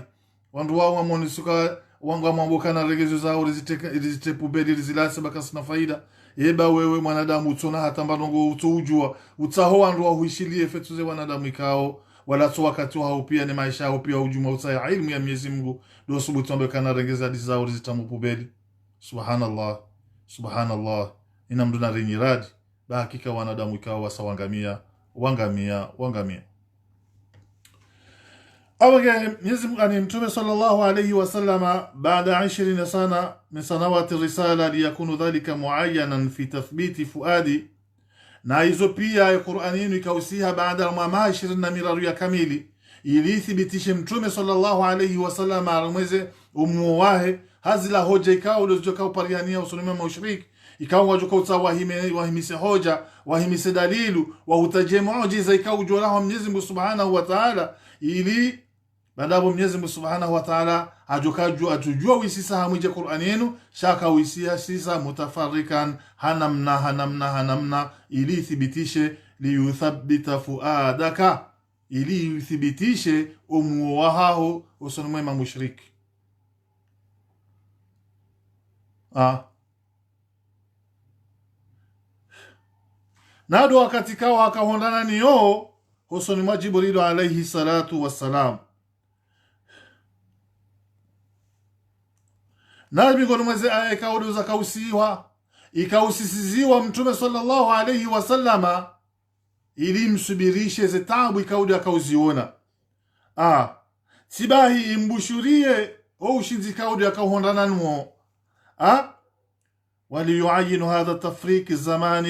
wandu wao wamonisuka wanga mamboka na regezo zao rizite pubeli rizilase baka sina faida. Eba wewe mwanadamu utona hata mbanongo utujua utaho wandu wahuishilie fetuze wanadamu ikao wala tu wakati wao pia ni maisha yao pia ujuma utaya ilmu ya Mwenyezi Mungu do subutu ambaye kana regeza dizao rizitamu pubeli. Subhanallah, subhanallah. Ina mduna rinyiradi ba hakika wanadamu ikao wasawangamia wangamia. Awage Mwenyezi Mungu ani Mtume sallallahu alayhi wasallama baada 20 sana min sanawati risala liyakunu dhalika muayyanan fi tathbiti fuadi, na hizo pia Qur'anini ikausiha baada ya mwaka 20 miraru ya kamili ili thibitishe Mtume sallallahu alayhi wasallama alimweze umuwahe hazila hoja ikao ulizoka upariania usulima maushrik ikao wajoka wahimise hoja wahimise dalilu wahutaje muujiza ikao ujolaho Mwenyezi Mungu subhanahu wa ta'ala ili badabo Mwenyezi Mungu subhanahu wa ta'ala atujua wisisa hamuje Qur'an yenu shaka wisia sisa mutafarrikan hanamna ili thibitishe liyuthabbita fuadaka ili yuthibitishe umuwahahu usunumema mushriki. Nado wakati kawa akahondana niyo husoni mwa Jibril alayhi salatu wassalam. Nabi ngono mweze aya ikaudu za kausiwa ikausisiziwa Mtume sallallahu alayhi wasallama ili msubirishe zetabu ikaudu akauziona. Sibahi imbushurie o ushinzi kaudu akahondana nwo. وليعين هذا التفريق الزمان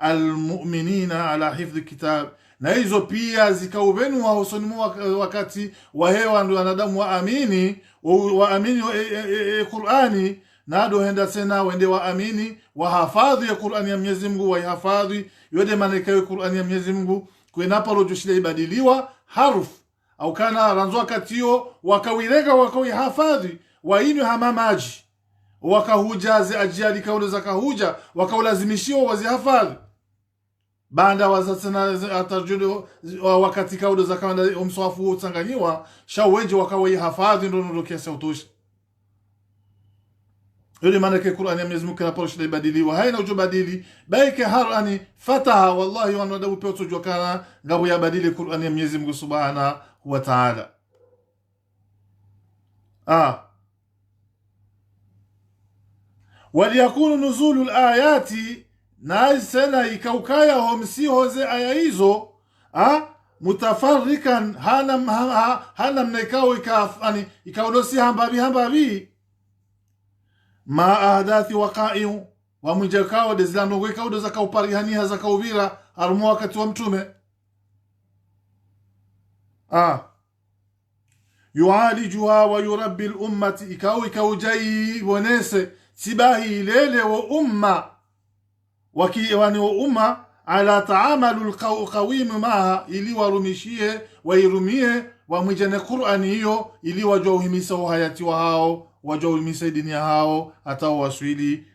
المؤمنين على حفظ الكتاب. Na hizo pia zikaubenu wa husonimu wakati wa hewa ndio wanadamu waamini Qur'ani nado henda tena wende waamini wahafadhi ya Qur'ani ya Mwenyezi Mungu wahafadhi yode malaika ya Qur'ani ya Mwenyezi Mungu kwenapo rojoshile ibadiliwa harufu au kana ranzo wakati hiyo wakawirega wakawihafadhi wainu hamamaji wakahujaze ajali kaule za kahuja wakaulazimishiwa wazihafadhi banda wazatana atajudo wakati kaule za kaunda umswafu utanganyiwa shawenje wakawihafadhi ndo kiasi utoshi. Yule maana ke Qur'an ya Mwenyezi Mungu kana porosha ibadiliwa haina ujubadili baike harani fataha wallahi wanadabu pia utojwa kana ngabo ya badili Qur'an ya Mwenyezi Mungu subhanahu wa ta'ala. وليكون نزول الآيات ناس سنة يكوكايا هم سيهوزي آيائيزو متفرقا هنم نيكاو يكاو نسي همبابي ما أهداث وقائم ومجاكاو دزلانو يكاو دزاكاو باريهانيها زاكاو بيرا أرمواكت ومتومي يعالجها ويربي الأمة يكاو جاي ونسي sibahi lele wa umma wakiwani wa umma ala taamalu alqawim maha ili warumishie wairumie wamwijane Qur'ani hiyo ili wajauhimisa hayati wa hao wajauhimisa dini hao hata waswili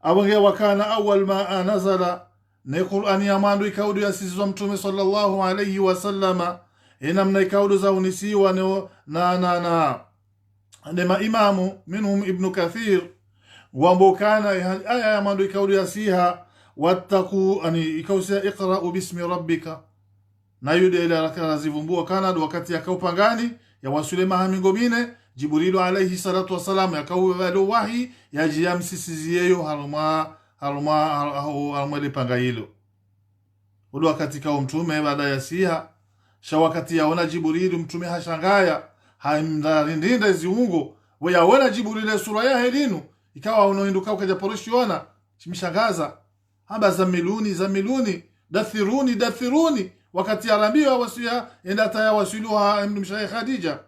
awange wakana awwal ma nazala na Qur'ani ya mandu ikaudu ya sisi Mtume sallallahu alayhi wasallama inamna ikaudu za unisiwa na عندما إمام منهم ابن كثير ومبوكان آية من يكود يسيها واتقوا أن يكوسي اقرأوا باسم ربك نايود إلى ركنا زيفنبو كان وقت يكو بانغاني يوصل معها من قبينة جبريل عليه الصلاة والسلام يكو بلو وحي يجي يمسيسيزيو هرما لبانغايلو ulu wakati kao mtume baada ya siha shawakati yaona Jibril mtume hashangaya haimdarindinda ziungo wayawona Jibril sura ya helinu ikawa unoinduka ukaja poroshiona chimishangaza hamba zamiluni dathiruni wakati arambiwa wasia enda taya wasiluha mshaye Khadija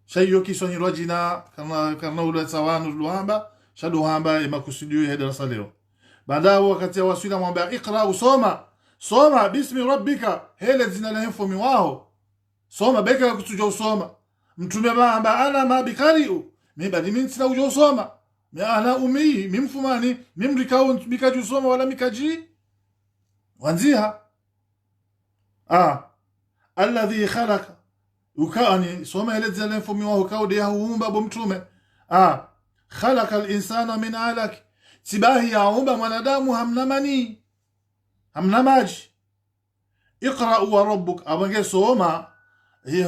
shayo kisonyi rajina kana ule sawanu luhamba shadu hamba imakusudiyo ya darasa leo baada wakati wasila mwambia ikra usoma bismi rabbika hele zina la info wao soma beka kutuja usoma mtume bamba ana ma bikariu mibadi mintsina ujo usoma mi ana umi mimfumani mimrikao bikaji usoma wala mikaji wanziha alladhi khalaqa ukani soma ile zile mfumi wao kaudi ya huumba bomtume khalaqa al-insana min alaq tibahi ya umba mwanadamu hamna mani hamna maji iqra wa rabbuk abange soma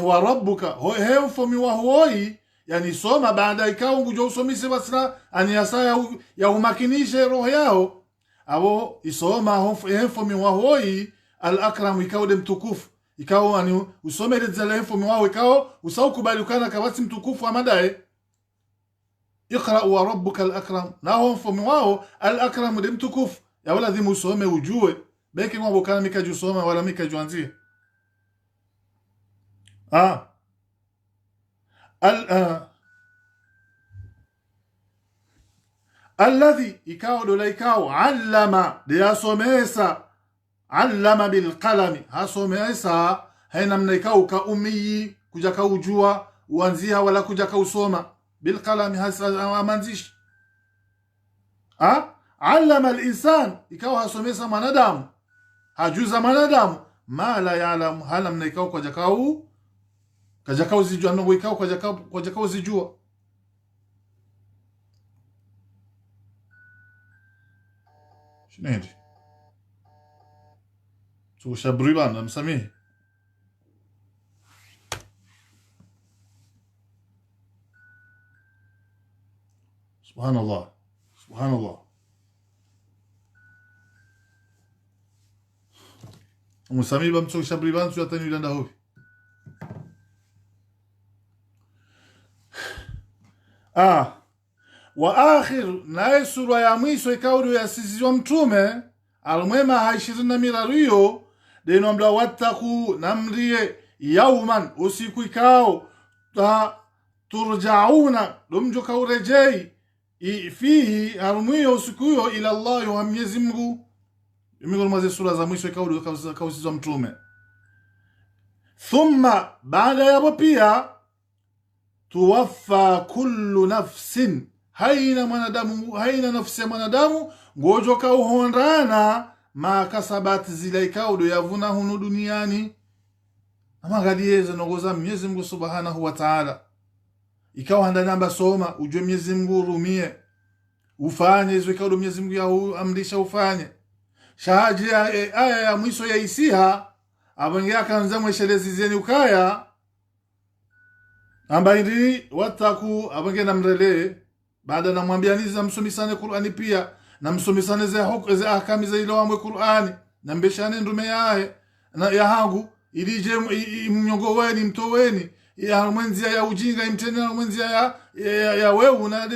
huwa rabbuka he mfumi wa huoi yani soma baada ikao ngujo usomise basra ani yasa ya umakinishe roho yao abo isoma mfumi wa huoi al-akram ikao de mtukufu ikao ani usome ile zile mfumi wao ikao usaukubaliukana kabati mtukufu amadaye iqra wa rabbuka al-akram na huwa mfumi wao al-akram de mtukufu ya wala dhimu usome ujue beki ngwa bokana mikajusoma wala mikajuanzie alladhi ikao dola ikao allama de yasomesa allama bil qalami hasomesa haina mna ikao ka ummi kuja ka ujua uanzia wala kuja ka usoma bil qalami hasa amanzishi allama al insan ikao hasomesa manadamu hajuza manadamu ma la ya'lam halam na ikao kwa jakao zijua no ikao kwa jakao zijua shnendi so shabriban amsami subhanallah subhanallah مسامي بمسو شبريبان سو تاني لندا هو واخر نايسو يا ميسو يكاودو يا سيزيو متومه almwema haishirina mirario deno mda wataku namrie yauman usiku ikao turjauna dumjo kaurejei fihi almwiyo usiku yo ila Allah wa Mwenyezi Mungu imigol maze sura za mwisho ikaudu kausizwa mtume thumma baada ya pia tuwaffa kullu nafsin haina nafsi ya mwanadamu ngojo kauhondana ma kasabat zila ikaudu yavuna hunu duniani ama gadieze nogoza Mwenyezi Mungu subhanahu wa ta'ala ikawa namba soma ujue Mwenyezi Mungu rumie ufanye hizo ikaudu Mwenyezi Mungu ya amrisha ufanye shahaji aya ya mwisho ya isiha abangia kanza mweshelezi zeni ukaya ambaindi wataku abangia namrele baada na mwambianiza msomisane Qur'ani pia na msomisane za ahkami za ilo amwe Qur'ani na mbeshane ndume yae na ya hangu ilije mnyogoweni mtoweni ya mwenzia ya ujinga imtene na mwenzia ya wewe na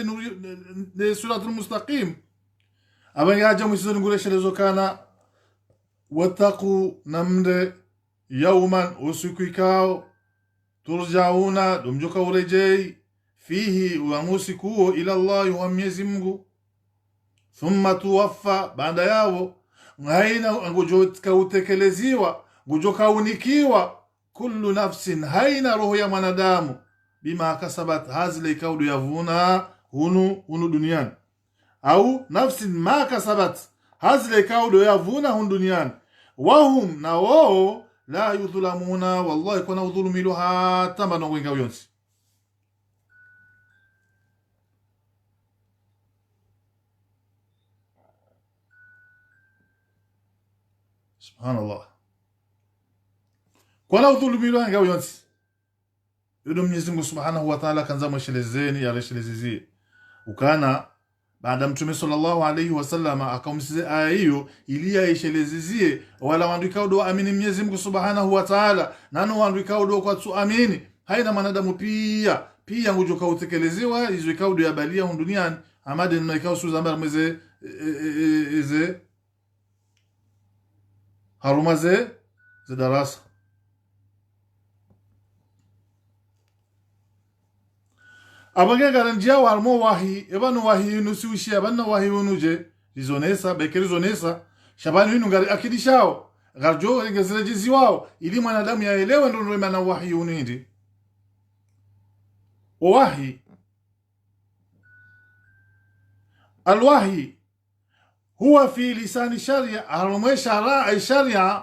de suratul mustaqim abangia jamu sizoni ngureshelezo kana wataku namde yawman usiku ikao turjauna dumjuka urejei fihi uamusiku ila Allah wa Mwenyezi Mungu thumma tuwaffa baada yao haina ngujoka utekeleziwa ngujoka unikiwa kullu nafsin haina roho ya mwanadamu bima kasabat hazile ikaudu yavuna hunu duniani au nafsin ma kasabat hazile kaudo yavuna hun duniani wahum na wao la yudhulamuna wallahi kuna udhulumilu hata manonga yonsi subhanallah kuna udhulumilu hanga yonsi yudo Mwenyezi Mungu subhanahu wa ta'ala kanza mweshelezeni ya reshelezi ukana baada mtume sallallahu alayhi wasallam akamsize aya hiyo ili aishelezizie wala waandikao do amini Mwenyezi Mungu subhanahu wa ta'ala nano waandikao do kwa tuamini haina manadamu pia ngujoka utekelezewa hizo ikao do ya balia duniani amade na ikao suza mbara mweze eze harumaze za darasa abaganga ranjia warmo wahi ebanu wahi nusushi abanu wahi unuje rizonesa bekerizonesa shabani hinu ngari akidishao garjo ngezrejizi wao ili mwanadamu yaelewe ndo maana wahi unindi wahi alwahi huwa fi lisani sharia arumwe sharia sharia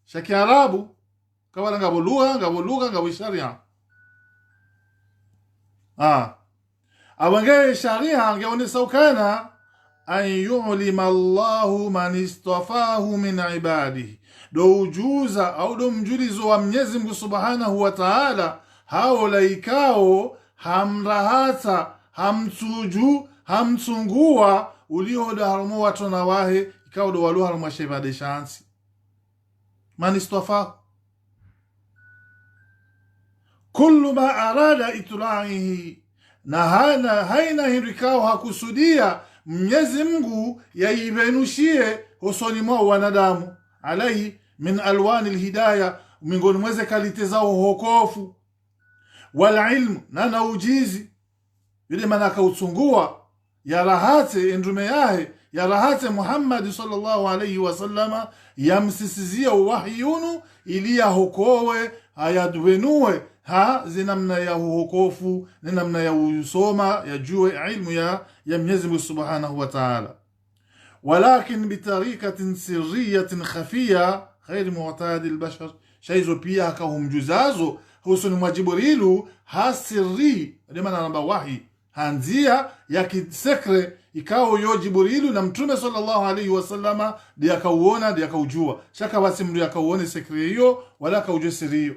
shaki arabu kawala ngabo lugha ngabo sharia. Awange sharia angeonesa ukana an yu'lima Allahu man istafahu min ibadihi, do ujuza au do mjulizo wa Mwenyezi Mungu Subhanahu wa Ta'ala hao laikao hamrahata hamsuju hamsungua ulio da harmo watu na wahe ikao do walu harmo shebade shansi man istafahu kullu ma arada itla'ihi, na haina hirikao hakusudia Mwenyezi Mungu yaibenushie usoni mwa wanadamu alaihi min alwani alhidayah, miongoni mweze kalite zao hokofu wal ilmu na ujizi yule manaka utsungua ya rahate endume yahe ya rahate Muhammad sallallahu alayhi wasallama yamsisizia wahyunu ili yahokowe ayadwenue zinamna ya hukofu ni namna ya usoma ya jue ilmu ya Mwenyezi Mungu Subhanahu wa Ta'ala, walakin bitarikatin sirriyatin khafiyya ghairi mu'tadi albashar, shaizo pia hakahumjuzazo husuni mwa Jibrilu hasirri ndio maana namba wahi hanzia ya kisekre ikao yo Jibrilu na Mtume sallallahu alayhi wasallama ndiye akauona ndiye akaujua shaka basi mndu akauone sekre hiyo wala akaujue siri hiyo.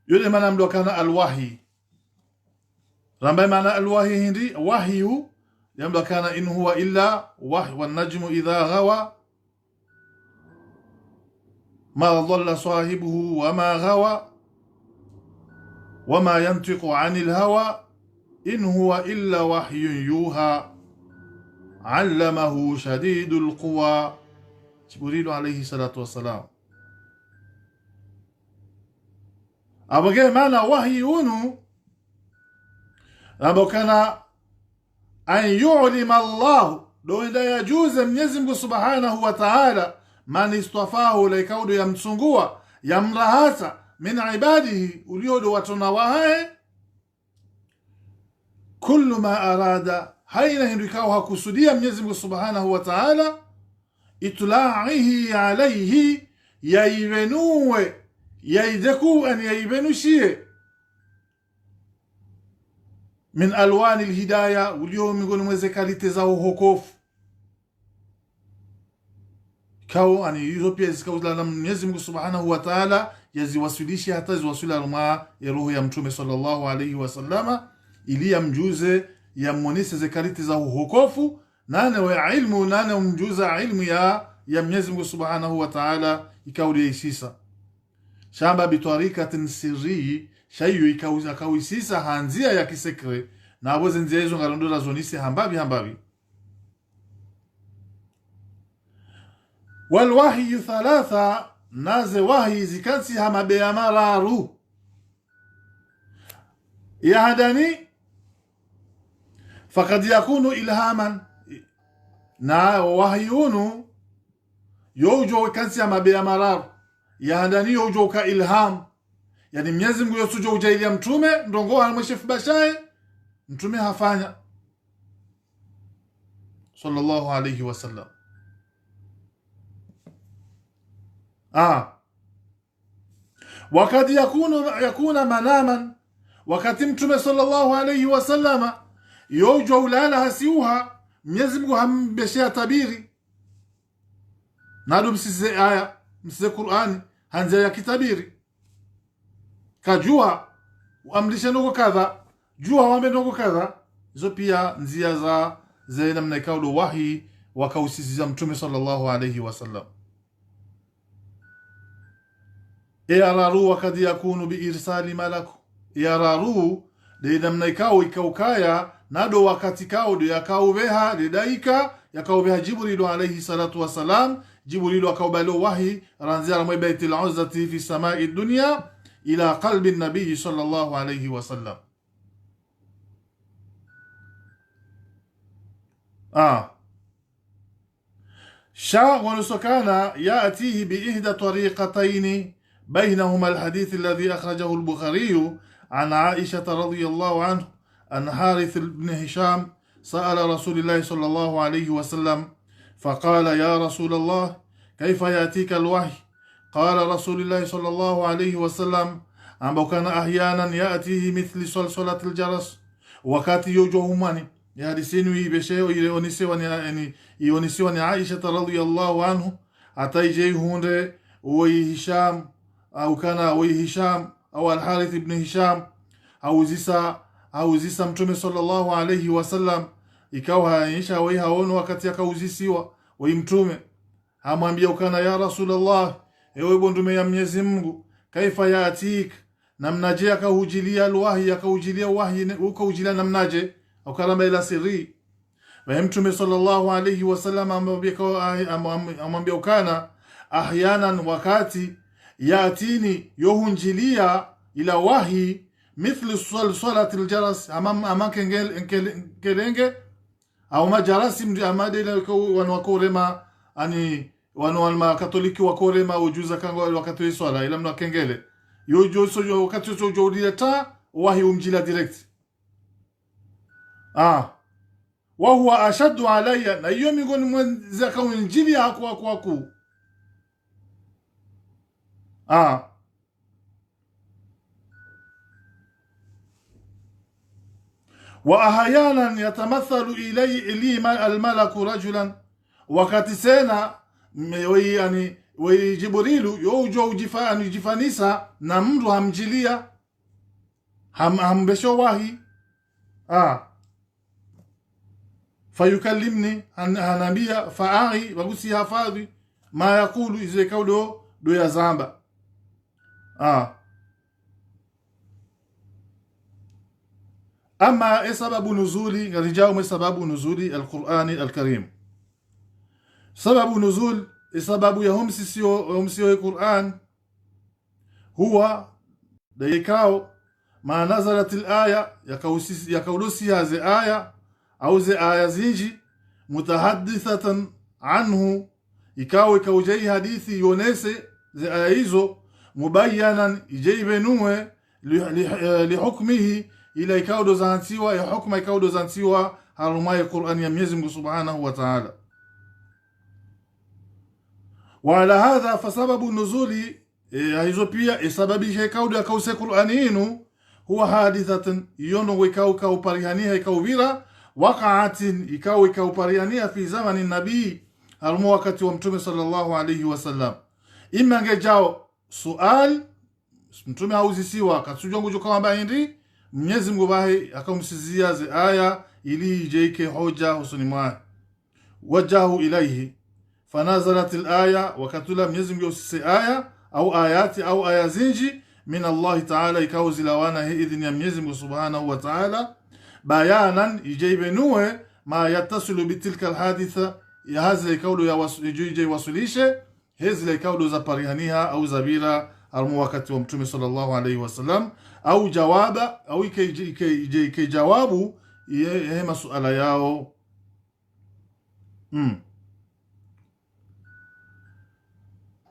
yule maana mdo kana alwahi ramba maana alwahi hindi wahyu yamdo kana in huwa illa wahy wan najmu idha ghawa ma dhalla sahibuhu wa ma ghawa wa ma yantiqu anil hawa in huwa illa wahyun yuha allamahu shadidul quwa. Jibril alayhi salatu wassalam. Abage maana wahyunu abokana an yu'lima Allah, do enda yajuze Mwenyezi Mungu Subhanahu wa Ta'ala man istafahu laikaudu yamtsungua yamrahata min ibadihi uliodo watona wae kullu ma arada haina hindikao hakusudia Mwenyezi Mungu Subhanahu wa Ta'ala itla'ihi alayhi yaivenue yaideku an yaivenushie min alwani alhidayah ulio miongoni mweze kalite za uhokofu kao ani hizo pia zikauzla na Mwenyezi Mungu Subhanahu wa Ta'ala yaziwasilishe hata ziwasila ma ya roho ya Mtume sallallahu alayhi wasallama ili yamjuze yamonese ze kalite za uhokofu nane wa ilmu nane umjuza ilmu ya Mwenyezi Mungu Subhanahu wa Ta'ala ikaudi isisa shamba bitarikatin sirri shayu ikauza kawisisa hanzia ya kisekre na aboze nzia hizo ngarondora zonisi hambabi wal wahyu thalatha naze wahi zikansi hamabe amararu yahdani faqad yakunu ilhaman, na wahyunu yojo kansi hamabe amararu yahdani yojo ka ilham, yani Mwenyezi Mungu yosujo ujailia mtume ndongo almweshef bashaye mtume hafanya sallallahu alayhi wasallam. wakati yakuna manaman, wakati mtume sallallahu alayhi wasallam yojo ulala hasiuha Mwenyezi Mungu hambeshia tabiri nadu msise aya msise Qur'ani hanza ya kitabiri kajua amlisha ndogo kadha jua wambe ndogo kadha hizo pia nzia za zaina mnaikaudo wahi wakausisiza mtume sallallahu alayhi wasallam. Yararu wakati yakunu bi irsali malaku yararu de mnaikao ikaukaya nado wakati kao do yakauveha lidaika yakauveha Jibril alayhi salatu wasalam. Jibril akaubalo wahi ranzia mwa baitil uzzati fi samai dunya ila qalbi an-nabiy sallallahu alayhi wasallam. sha wanusokana yaatihi bi ihda tariqatayn بينهما الحديث الذي أخرجه البخاري عن عائشة رضي الله عنه أن حارث بن هشام سأل رسول الله صلى الله عليه وسلم فقال يا رسول الله كيف يأتيك الوحي؟ قال رسول الله صلى الله عليه وسلم ambao kana ahyanan yatihi mithli salsalatil jaras, wakati yojohumani ya hadisinu ibesheo ionisiwa ni Aisha radhiyallahu anhu ataije hunde wa Hisham au kana wa Hisham au al-Harith ibn Hisham auzisa mtume sallallahu alayhi wasallam, ikawa Aisha wa haono wakati akauzisiwa wa mtume amwambia ukana ya Rasulullah, ewe bondume ya Mwenyezi Mungu, kaifa yatik, namnaje akahujilia alwahi, akahujilia wahi ukahujilia namnaje au karama ila sirri. Wa mtume sallallahu alayhi wasallam amwambia ukana ahyanan, wakati yatini yohunjilia ila wahi mithli salsalatil jaras, ama kelenge au majarasi amade ila wanakorema ani wanu katoliki wakorema ujuza kango wakati swala ila mna kengele yojo so wakati so jodile ta wahi umjila direct. Wa huwa ashaddu alayya, na hiyo mingoni mwenza kama injili yako kwako. Wa ahyanan yatamathalu ilayhi al-malaku rajulan, wakati sena yani wa Jibrilu yojo ujifanisa na mtu hamjilia hambesho wahi fayukallimni anabia fa'i wagusi hafadhi ma yakulu ize kaudo do ya zamba. Ama sababu nuzuli ngalijao sababu nuzuli al-Qur'ani al-Karim. Sababu nuzul sababu ya humsio Qur'an huwa daikao ma nazalatil aya yakaudusi haze aya au ze aya zinji mutahaddithatan anhu, ikaujai hadithi yonese ze aya hizo mubayyanan ijaibenue li hukmihi, ila ikaudo zantiwa ya hukma ikaudo zantiwa harumai Qur'an ya Mwenyezi Mungu Subhanahu wa Ta'ala. وعلى هذا فسبب النزول hizo pia sababisha ikaudo yakause Qur'aninu huwa hadithatan yono ikau parihania ikauvira waqa'atin ikau parihania fi zamani nabii almu wakati wa mtume sallallahu alayhi wasallam. Ima ngejao sual mtume hauzisiwa katujongo kama bahindi Mwenyezi Mungu bahi akamsizia ze aya ili jeke hoja husuni mwa wajahu ilayhi fanazalatil aya, wakatula Mwenyezi Mungu usisi aya au ayati au aya zinji min Allah Ta'ala ikauzilawana idhini ya Mwenyezi Mungu Subhanahu wa Ta'ala bayanan ijaibenue ma yattasilu bitilka alhaditha ya hazla ikaudu ya ijui wasulishe hazla ikaudu za parihaniha au zabira almu wakati wa mtume sallallahu alayhi wasallam au jawaba au ike jawabu ye masuala yao.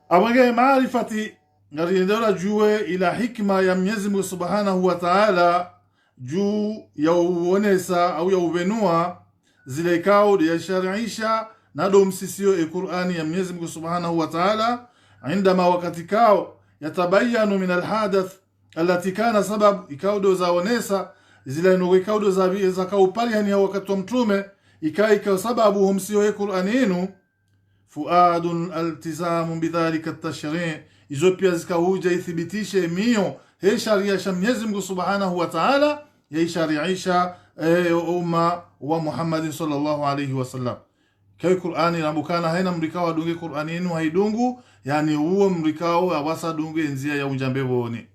Abage maarifati ngariendora juwe ila hikma ya Mwenyezi Mungu Subhanahu wa Ta'ala juu ya uonesa au ya uvenua zile kaudi ya shariisha nado msisio Qur'ani ya Mwenyezi Mungu Subhanahu wa Ta'ala indama wakati kao yatabayanu min alhadath allati kana sabab ikaudo za onesa zile no ikaudo za kaupali yani wakati wa mtume ikaika sababu humsio Qur'aninu fuadun altizamu bidhalika at-tashri', izo pia zikahuja ithibitishe mio he sharia ya Mwenyezi Mungu Subhanahu wa Ta'ala ya shariisha umma wa Muhammad sallallahu alayhi wasallam. Kwa Qur'ani nabukana haina mrikao dunge Qur'ani inu haidungu, yani huo mrikao awasa dunge nzia ya unjambevoni.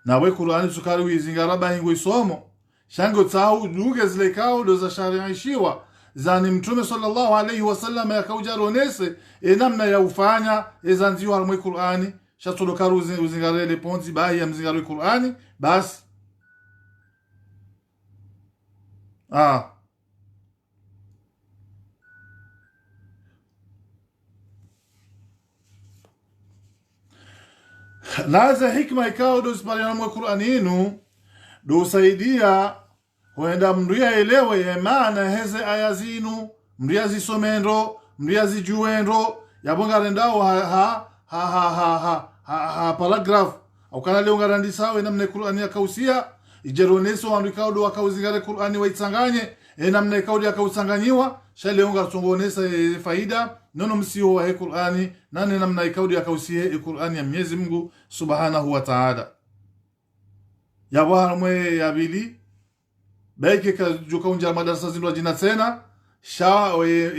Na we Qur'ani sukari wizingaraba hingo isomo shango tsahu dunge zile kao do za shariishiwa zani mtume sallallahu alayhi wasallam yakaujaronese namna ya ufanya ezanziwa almwe Qur'ani shatodokaru uzingarele ponzi bahi ya mzingaru Qur'ani basi naza hikma ikao do sipariana mwa Qur'ani inu do saidia huenda mria elewe ye maana heze aya zinu mria zisomendo mria zijuendo yabonga rendao paragraph au kana leo ngarandisawe namne Qur'ani akausia ijeroneso wandu do akauzingare Qur'ani waitsanganye namne kaudi akausanganyiwa shale unga tungonesa faida nono msio wa Qur'ani nane namna ikaudi akausie Qur'ani ya Mwenyezi Mungu Subhanahu wa Ta'ala ya bahamwe ya bili baike ka joka unja madarasa zindu jina tena sha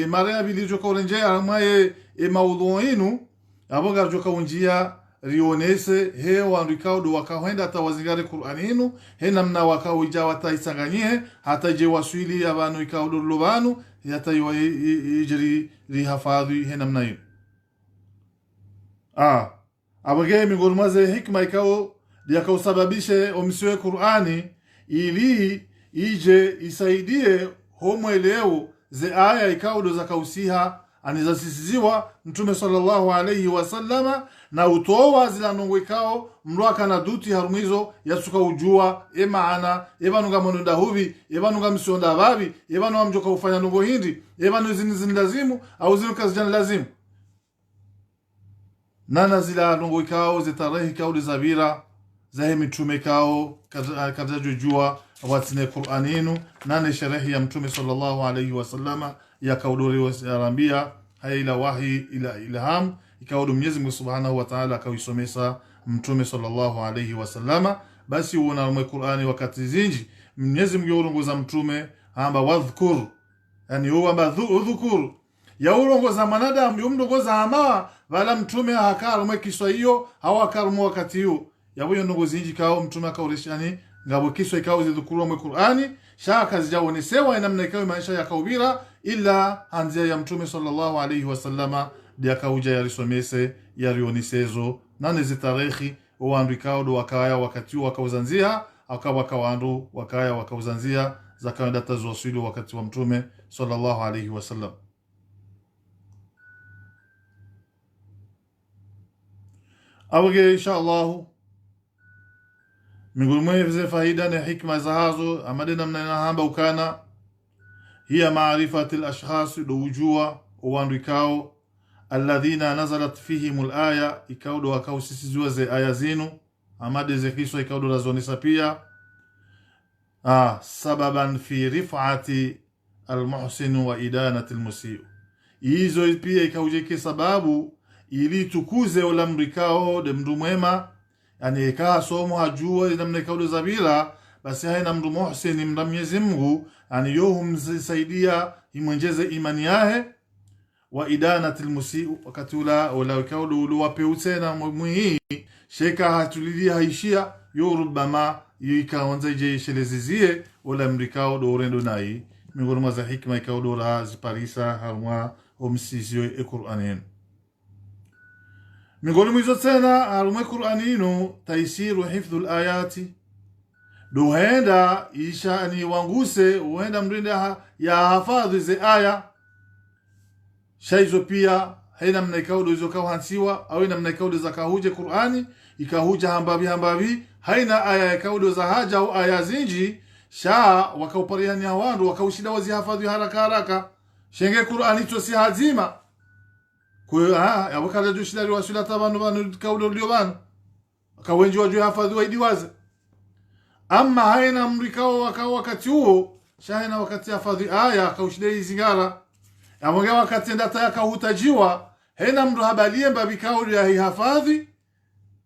mara ya bili joka orenje amaye maudhuinu abonga joka unjia rionese he wandu wakahenda tawazingare Qur'ani inu he namna wakauja wataisanganyie hata je waswili abantu ikaudo lubanu hata ijri rihafadhi he namna hiyo abage mingolmaze hikma ikao yakausababishe omisiwe Qur'ani ili ije isaidie homoeleo ze aya ikaudo zakausiha anizasisiziwa Mtume sallallahu alayhi wasallama na utowa zila nungu ikao mruaka na duti harumizo yasuka ujua maana nunga monunda huvi nunga msionda babi nunga mjoka ufanya nungu hindi nunga zini lazimu au zini kazijani lazimu nana zila nungu ikao zitarehi kao zabira zahe mitume kao kaza jujua watine Qur'aninu nane sherehi ya Mtume sallallahu alayhi wasallama ya kaudori wasarambia haila wahi ila ilham ikaudu Mwenyezi Mungu Subhanahu wa Ta'ala akawisomesa Mtume sallallahu alayhi wasallama basi uona mwe Qur'ani wakati zinji Mwenyezi Mungu urongoza Mtume amba wadhkur yani huwa madhukur ya urongoza manadamu yumrongoza ama wala Mtume hakarumwe kiswa hiyo hawakarumwe wakati hiyo yabuyo ndongozi zinji kao Mtume akaurishani ngabo kiswa ikao zidhukuru mwe Qur'ani shaka zijaonesewa namna ikawa maisha ya kaubira ila anzia ya Mtume sallallahu alayhi wasallama dia kauja ya risomese ya rionisezo nane zitarehi uandikao do wakaya wakati wakauzanzia akawa kawandu wakaya wakauzanzia zakaenda tazwasili wakati wa Mtume sallallahu alayhi wasallam awage inshallah mingulumwe faida na hikma zahazo amadena mnahamba ukana hiya maarifati al-ashkhas do ujua uandikao alladhina nazalat fihim al-aya ikaudo wakausisizwa ze aya zinu amade ze kiswa ikaudo razonisa pia sababan fi rif'ati al-muhsin wa idanati al-musii hizo pia ikaujeke sababu ili tukuze ulamrikao de mdu mwema yani ikawa somo hajua namna ikaudo zabira basi haina mdu muhsin mda Mwenyezi Mungu yani yohum zisaidia imwenjeze imani yahe wa idanati almusii wakati wala ikaudo wapeuse na muhii sheka hatulidia haishia yorubama yikaanza je shelezizie wala mrikao do rendo nai mingoroma za hikma ikaudo la ziparisa harwa omsizio Qur'anin mingoroma hizo tena harwa Qur'anino taisiru hifdhul ayati do henda ishani wanguse huenda mrinda ya hafadhi ze aya shaizo pia haina mnaikaudo hizo kahansiwa au ina mnaikaudo za kahuje Qur'ani ikahuja hambavi haina aya ya kaudo za haja au aya zinji sha wakaupariani hawandu wakaushida wazi hafadhi haraka shenge Qur'ani to si hazima kwa ya wakala jushida riwasula tabanu kaudo liobanu akawenji wajue hafadhi waidiwaze ama haina mrikao wakati huo shahina wakati hafadhi aya akaushida izingara amonga wakati ndata yakahutajiwa haina mdu habalie mbabikao ya hafadhi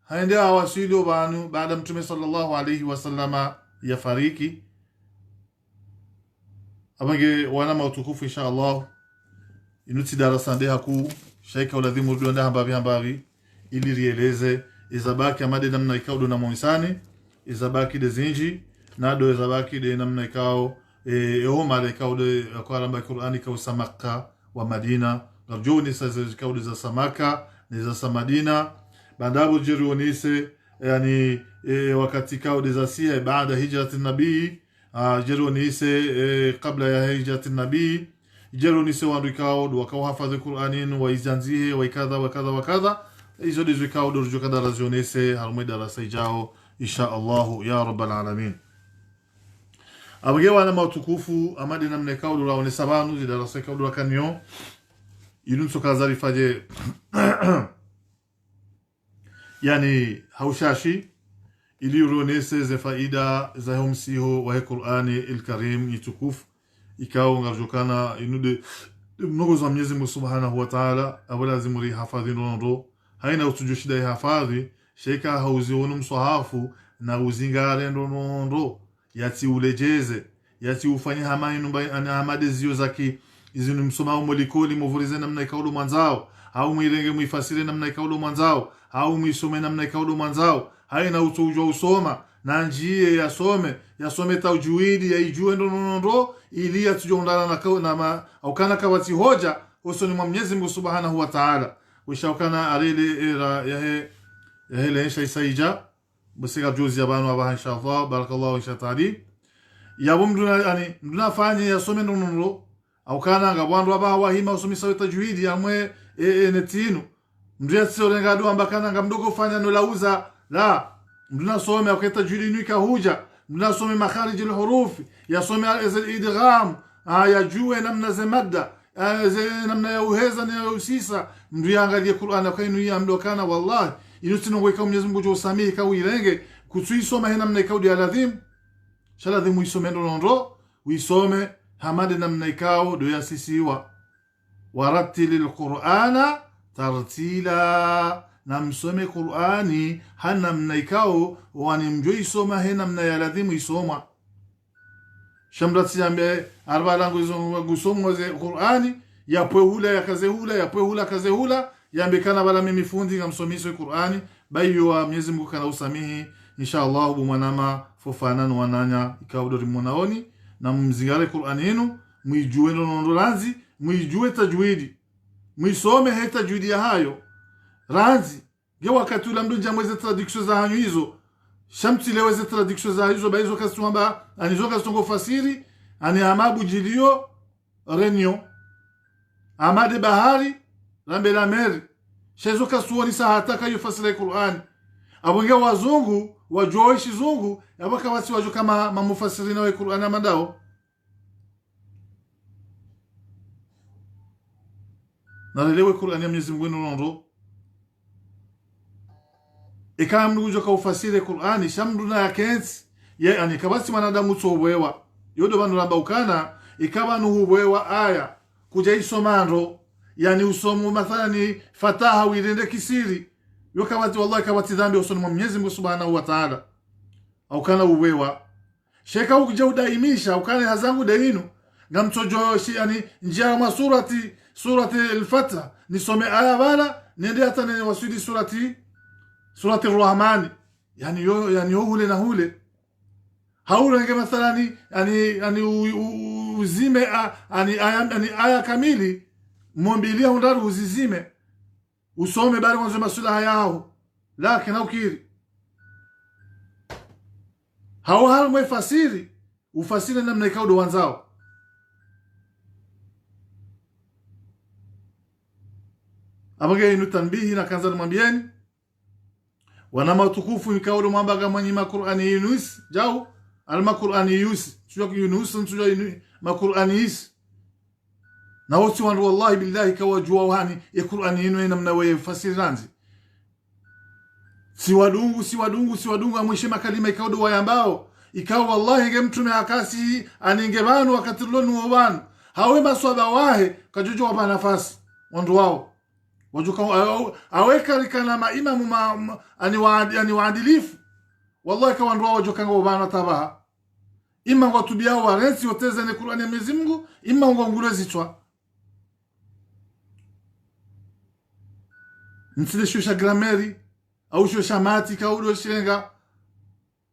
haendea awasili banu baada Mtume sallallahu alayhi wasallama ya fariki abange wana mautukufu inshallah inuti darasa ndeha ku shaika uladhimu rudonda hambavi ili rieleze izabaki amade namna ikao na moisani izabaki de zinji nado izabaki de namna ikao homa ikao de kwa ramba Qur'ani ka usamaka wa Madina narjuni sasa ikao za samaka ni za Madina bandabu jirionise yani wakati kao de zasia baada hijrat an-nabii jirionise kabla ya hijrat an-nabii jirionise wandikao wakao hafadhi Qur'anin wa izanzihe wa kadha hizo ndizo vikao dojo kadara zionese harumwe darasa ijao insha Allah ya rabbal alamin. Abagewa na matukufu amadi namne kaudu raone sabanu zidarasa kaudu rakanyo yunso kazari faje yani haushashi ili uronese ze faida za humsiho wa Qur'ani al-Karim yitukufu ikao ngarjokana inude mnogo za Mwenyezi Mungu Subhanahu wa Ta'ala awala zimuri hafadhi nondo haina utujushida hafadhi sheika hauzionu mswahafu na uzingare nondo yati ulejeze yati ufanye hamainu ana hamade zio zaki izinu msomao molikoli muvurize namna ikaudo mwanzao au mwirenge muifasire namna ikaudo mwanzao au muisome namna ikaudo mwanzao haina utujua usoma na njie yasome taujuidi yaijue ndo ili atujondana na au kana kawati hoja usoni mwa Mwenyezi Mungu Subhanahu wa Ta'ala wishaukana arele era yahe insha isaija basiga juzi yabanu aba inshallah barakallahu insha ta'ali yabo mduna fanye yasome ndo au kana ngabwandu aba wahima usome sawa tajwidi amwe netinu mdia siorenga do ambakana ngamdogo fanya no lauza la mduna some aketa tajwidi nika huja mduna some makharij al-huruf yasome al-idgham yajue namna za madda namna ya uheza na usisa mdia angalie Qur'an kwa inu ya mdokana wallahi inutino weka Mwenyezi Mungu jo samii ka uirenge kutuisoma namna ikaudi aladhim shaladhim uisome ndo uisome hamade namna ikao do yasisiwa warattilil Qur'ana tartila na msome Qur'ani hanamna ikao wani mjoi soma namna ya ladhimu isoma shamrati ambe arba langu gusoma ze Qur'ani yapwe hula kazehula yambekana bala mimi fundi ngamsomiso Qur'ani bayo wa Mwenyezi Mungu kana usamihi inshallah bumwanama fofana wananya ikao do munaoni na mzingare Qur'ani yenu muijue ndo ranzi muijue tajwidi muisome heta tajwidi ya hayo ranzi ge wakati ula mdunja mweze traduction za hanyu hizo shamti leweze traduction za hizo baizo kasumba anizoka stongo fasiri ani amabu jilio renyo amade bahari rambe la mer shezo kasuoni sahata kayo fasira Qur'an abonge wazungu wajoishi zungu yabaka wasi wajo kama mamufasirina wa Qur'an amadao nalelewe Qur'an ya Mwenyezi Mungu ndo ikama mnujo ka ufasire Qur'ani shamduna yakensi yani kabasi wanadamu tsobwewa yodo banu ramba ukana ikaba nuhubwewa aya kuja isomando yani usomu mathalani fataha wirende kisiri yokabati wallahi kabati dhambi usoni mwa Mwenyezi Mungu Subhanahu wa Ta'ala au kana uwewa sheka ukuja udaimisha ukane hazangu dainu ngamtojo yani njia ma surati al-Fath nisome aya bala nende hata ni wasudi surati ar-Rahman yani yo hule na hule haulenge mathalani yani uzime aya kamili mombilia undaru uzizime usome bali kwanza masula yao lakini haukiri hao mwefasiri ufasiri namna ikaudo wanzao abage inu tanbihi na kanza mwambieni wana matukufu ikaudo mwambaga manyima Qur'ani Yunus jao alma Qur'ani Yunus sio Yunus sio ma Qur'ani Yunus na wote wandu wallahi billahi kawajua wani ya Qur'ani yenu namna wewe fasiranzi si wadungu amwishema kalima ikaudo wayambao ikawa wallahi ngemtume akasi aningebanu wakati lonu wabanu hawe maswaba wahe kajojo wa nafasi wandu wao wajuka aweka likana maimamu ani waadilifu wallahi kwa wandu wao wajuka wabana tabaha ima watubia warensi oteze ne Qur'ani ya Mwenyezi Mungu ima ngongulezi chwa nsile shusha grameri au shusha mati kaudo shenga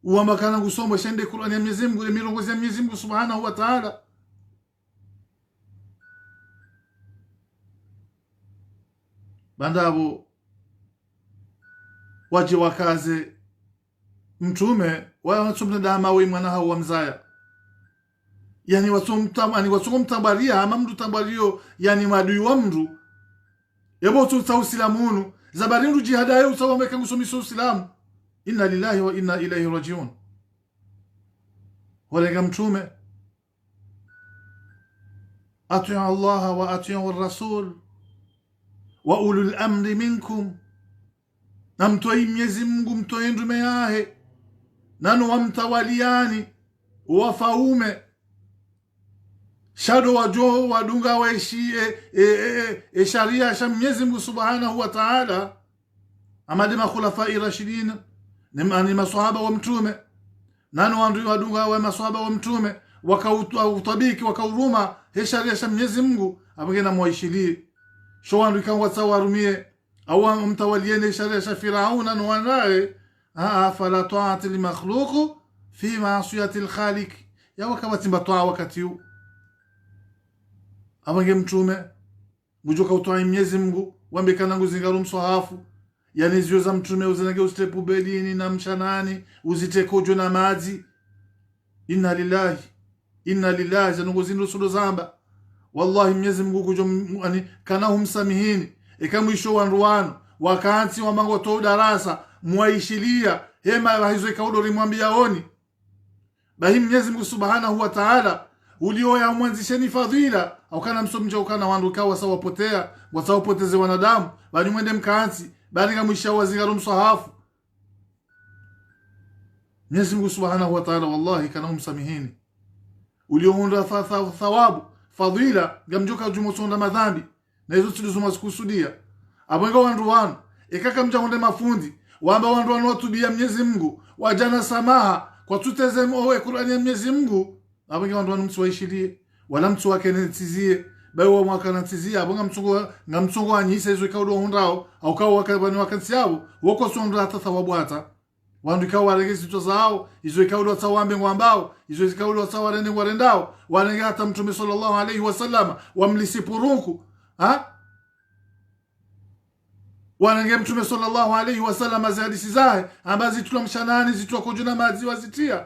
uambakana ngusombo shende Qur'ani ya Mwenyezi Mungu mirongozi ya Mwenyezi Mungu Subhanahu wa Ta'ala bandabo waje wakaze mtume wanatumna dama we mwana hao wa mzaya yani watumtabaria ama mdu tabario yani madui wa mdu yabo tutausilamunu zabarindu jihada yao sawa meka ngusomiso Uislamu. Inna lillahi wa inna ilayhi rajiun. Wale mtume atiu Allah wa atiu ar-rasul wa ulul amri minkum, na mtoi Mwenyezi Mungu, mtoi ndume yahe, nanu wamtawaliani wafaume shado wajo wadunga waishi sharia sha Mwenyezi Mungu subhanahu wa ta'ala. Amadi makhulafai rashidin ni maswahaba wa mtume, nanu wandu wadunga wa maswahaba wa mtume wakautabiki wakauruma sharia sha Mwenyezi Mungu abagena mwaishili sho wandu ikawa sawarumie au mtawaliene sharia sha Firauna no wanae fala ta'ati li makhluq fi ma'siyati al-khaliq ya wakati mbatwa wakati huu abange mtume mujoka utwa Mwenyezi Mungu wambekana nguzingaru mswahafu, yani zio za mtume uzinage ustepu belini na mshanani uzitekojo na maji. Inna lillahi zanunguzindu rusulo zamba. Wallahi Mwenyezi Mungu kujo ani kana humsamihini ikamwisho wanruano wakati wa mango to darasa mwaishilia hema hizo ikaudo rimwambia oni bahi Mwenyezi Mungu subhanahu wa ta'ala ulio ya mwanzisheni fadhila au kana msomja ukana wandu kawa sawa potea wasawapoteze wanadamu bali mwende mkaanzi bali ngamwisha wazingaro msahafu. Mwenyezi Mungu subhanahu wa ta'ala wallahi kana humsamihini uliounda thawabu fadhila gamjoka jumosonda madhambi na hizo tulizoma kusudia abanga wandu wanu ikaka mjangonde mafundi wamba wandu wanu watubia Mwenyezi Mungu wajana samaha kwa tuteze owe Qur'ani ya Mwenyezi Mungu abanga wandu wanu msuwaishilie wala mtu wake netizie bayo mwaka netizie abanga mtungo anyisa hizo ikaudo hundao au kawa wakabani wakati yao wako sonda hata thawabu hata wandu ikawa waregezi tozao hizo ikaudo tawambe ngwambao hizo ikaudo tawarende warendao wanenge hata mtume sallallahu alayhi wasallam wamlisipurunku wanenge mtume sallallahu alayhi wasallam azihadisi zahe ambazi tula mshanani zitwa kujuna mazi wazitia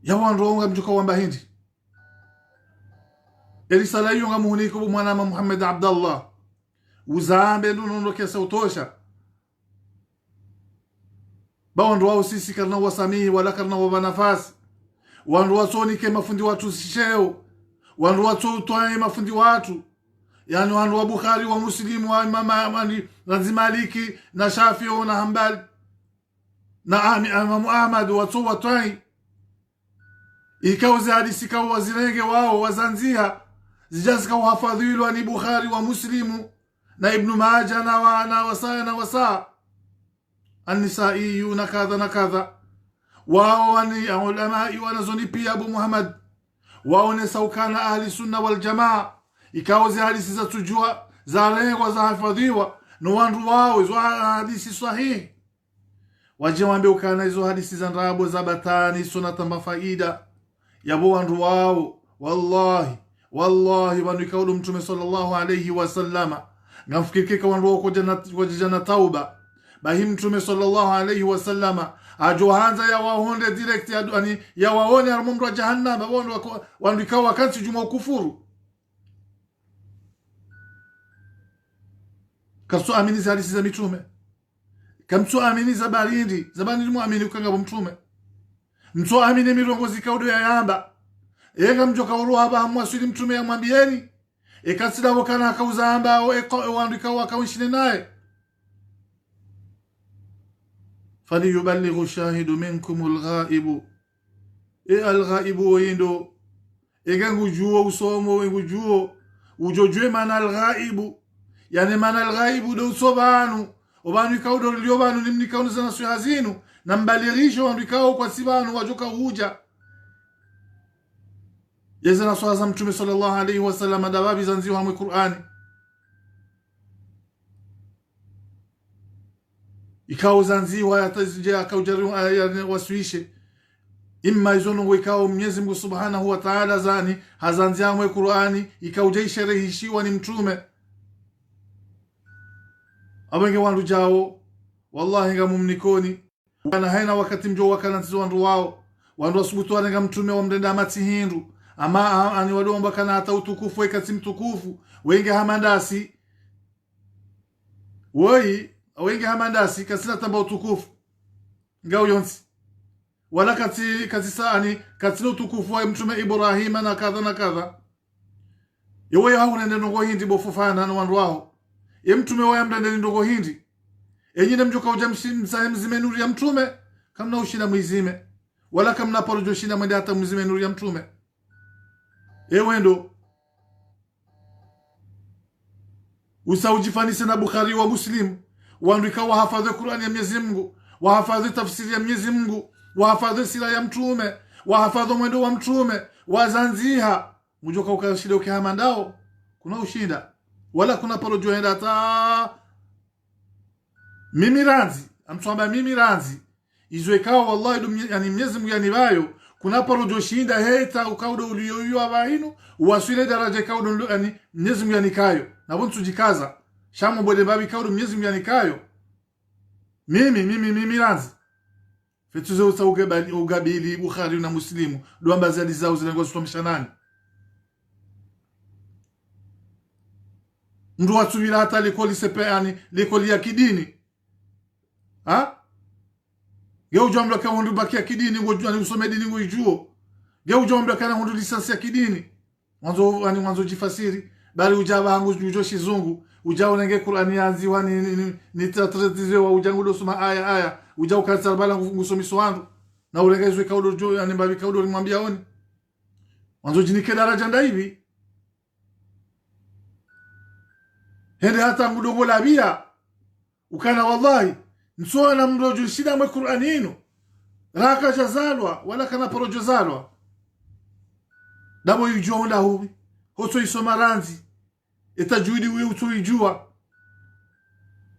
ya wandu onga mjuka wamba hindi elisala yunga muhuniku mwanama Muhammad Abdallah uzambe nuno kesa utosha bawandu wao sisi karna wasamihi wala karna wabanafasi wandu wasoni ke mafundi watu sheo wandu watu toa mafundi watu yani wandu wa Bukhari wa Muslim wa Imam Maliki na Shafi'i na Hanbali na Imam Ahmad watu watoi ikauza hadisi kwa wazirenge wao wazanzia zijazika uhafadhilu ni Bukhari wa Muslimu na Ibn Majah na wasa an-Nisa'i na kadha na kadha wao wani ulama wanazoni pia Abu Muhammad wao ni saukana ahli sunna wal jamaa ikauza hadisi za tujua za lengo za hafadhiwa no wandu wao hizo hadisi sahihi wajewambe ukana hizo hadisi za ndabo za batani sunata mafaida yabo wandu wao wallahi wandu ikaudu mtume sallallahu alayhi wasallama ngamfikirika wandu wao kwa jana tauba bahi mtume sallallahu alayhi wasallama ajohanza ya wahonde direct ya waone armumdu wa jahannama wandu ikawa wakati juma kufuru kapsu amini za hadisi za mitume kamsu amini za barindi zabani muamini ukanga mtume mtu amini mirongozi kaudo ya yamba ega mjoka uruha ba mwasili mtume ya mwambieni ekasida wakana akauza amba au wandu wakawishine naye fali yuballighu shahidu minkum al-ghaibu al-ghaibu windo ega ngujuo usomo ngujuo ujojwe mana al-ghaibu yani mana al-ghaibu do usobanu obanu kaudo liobanu nimnikaunu sana suhazinu na mbalirisho wandu kwa sibanu wajoka huja yezana swaza mtume sallallahu alayhi wasallam dawabi zanziwa mu Qur'ani ikao zanziwa yatazije akaujarimu wasuishe imma izono ikao Mwenyezi Mungu subhanahu wa ta'ala zani hazanzia mu Qur'ani ikauje sherehishiwa ni mtume abenge wandu jao wallahi ngamumnikoni wana haina wakati mjo wakana wandu wao wandu wasubutu wanenga mtume wa mdenda amati hindu ama ani wadomba kana hata utukufu ikati mtukufu wenge hamandasi woi wengi hamandasi kasina tamba utukufu ngao yonsi wala kati saani katina utukufu wa mtume Ibrahima na kadha na kadha. Yewe hao nende ndongo hindi bofufana na wandu wao mtume wa mndende ndongo hindi enyine mjoka ujamzime nuru ya mtume kamna ushina mwizime wala kamna porojo shina mwende hata mwizime nuru ya mtume. Ndo usaujifanise na Bukhari wa Muslim wandu ikawa hafadhi Qur'ani ya Mwenyezi Mungu, wahafadhi tafsiri ya Mwenyezi Mungu, wahafadhi sira ya mtume, wahafadhi mwendo wa mtume, wazanziha mjoka ukashida ukihama ndao kuna ushinda wala kuna porojo henda hata mimi ranzi amtuamba mimi ranzi izo ikawa wallahi yani Mwenyezi Mungu yani bayo kuna porojo shinda heta ukaudo uliyoyua bahinu uwasile daraja kaudo yani Mwenyezi Mungu yani kayo na buntu jikaza shamu bode babi kaudo Mwenyezi Mungu yani kayo mimi ranzi fetuze usauge ugabili Bukhari na Muslimu duamba zadi zao zilengo zitomsha nani ndu watubira hata likoli sepe yani likoli ya kidini geu jomba ka hundu bakia kidini ngojua ni usome dini ngoijuo geu jomba kana hundu lisansi ya kidini mwanzo jifasiri bali ujaba hangu ujo shizungu ujao nenge Qur'ani yanzi wani ni tatratize wa ujangu do soma aya ujao kanisa bala ngusomi swandu na uregezwe kaudo jo yani babi kaudo limwambia oni mwanzo jinike daraja nda hivi hende hata ngudongo labia ukana wallahi nsoa na mrojo shida mwe Qur'ani ino raka jazalwa wala kana porojo zalwa dabo yujonda hubi hoto isoma ranzi etajuidi wewe utoijua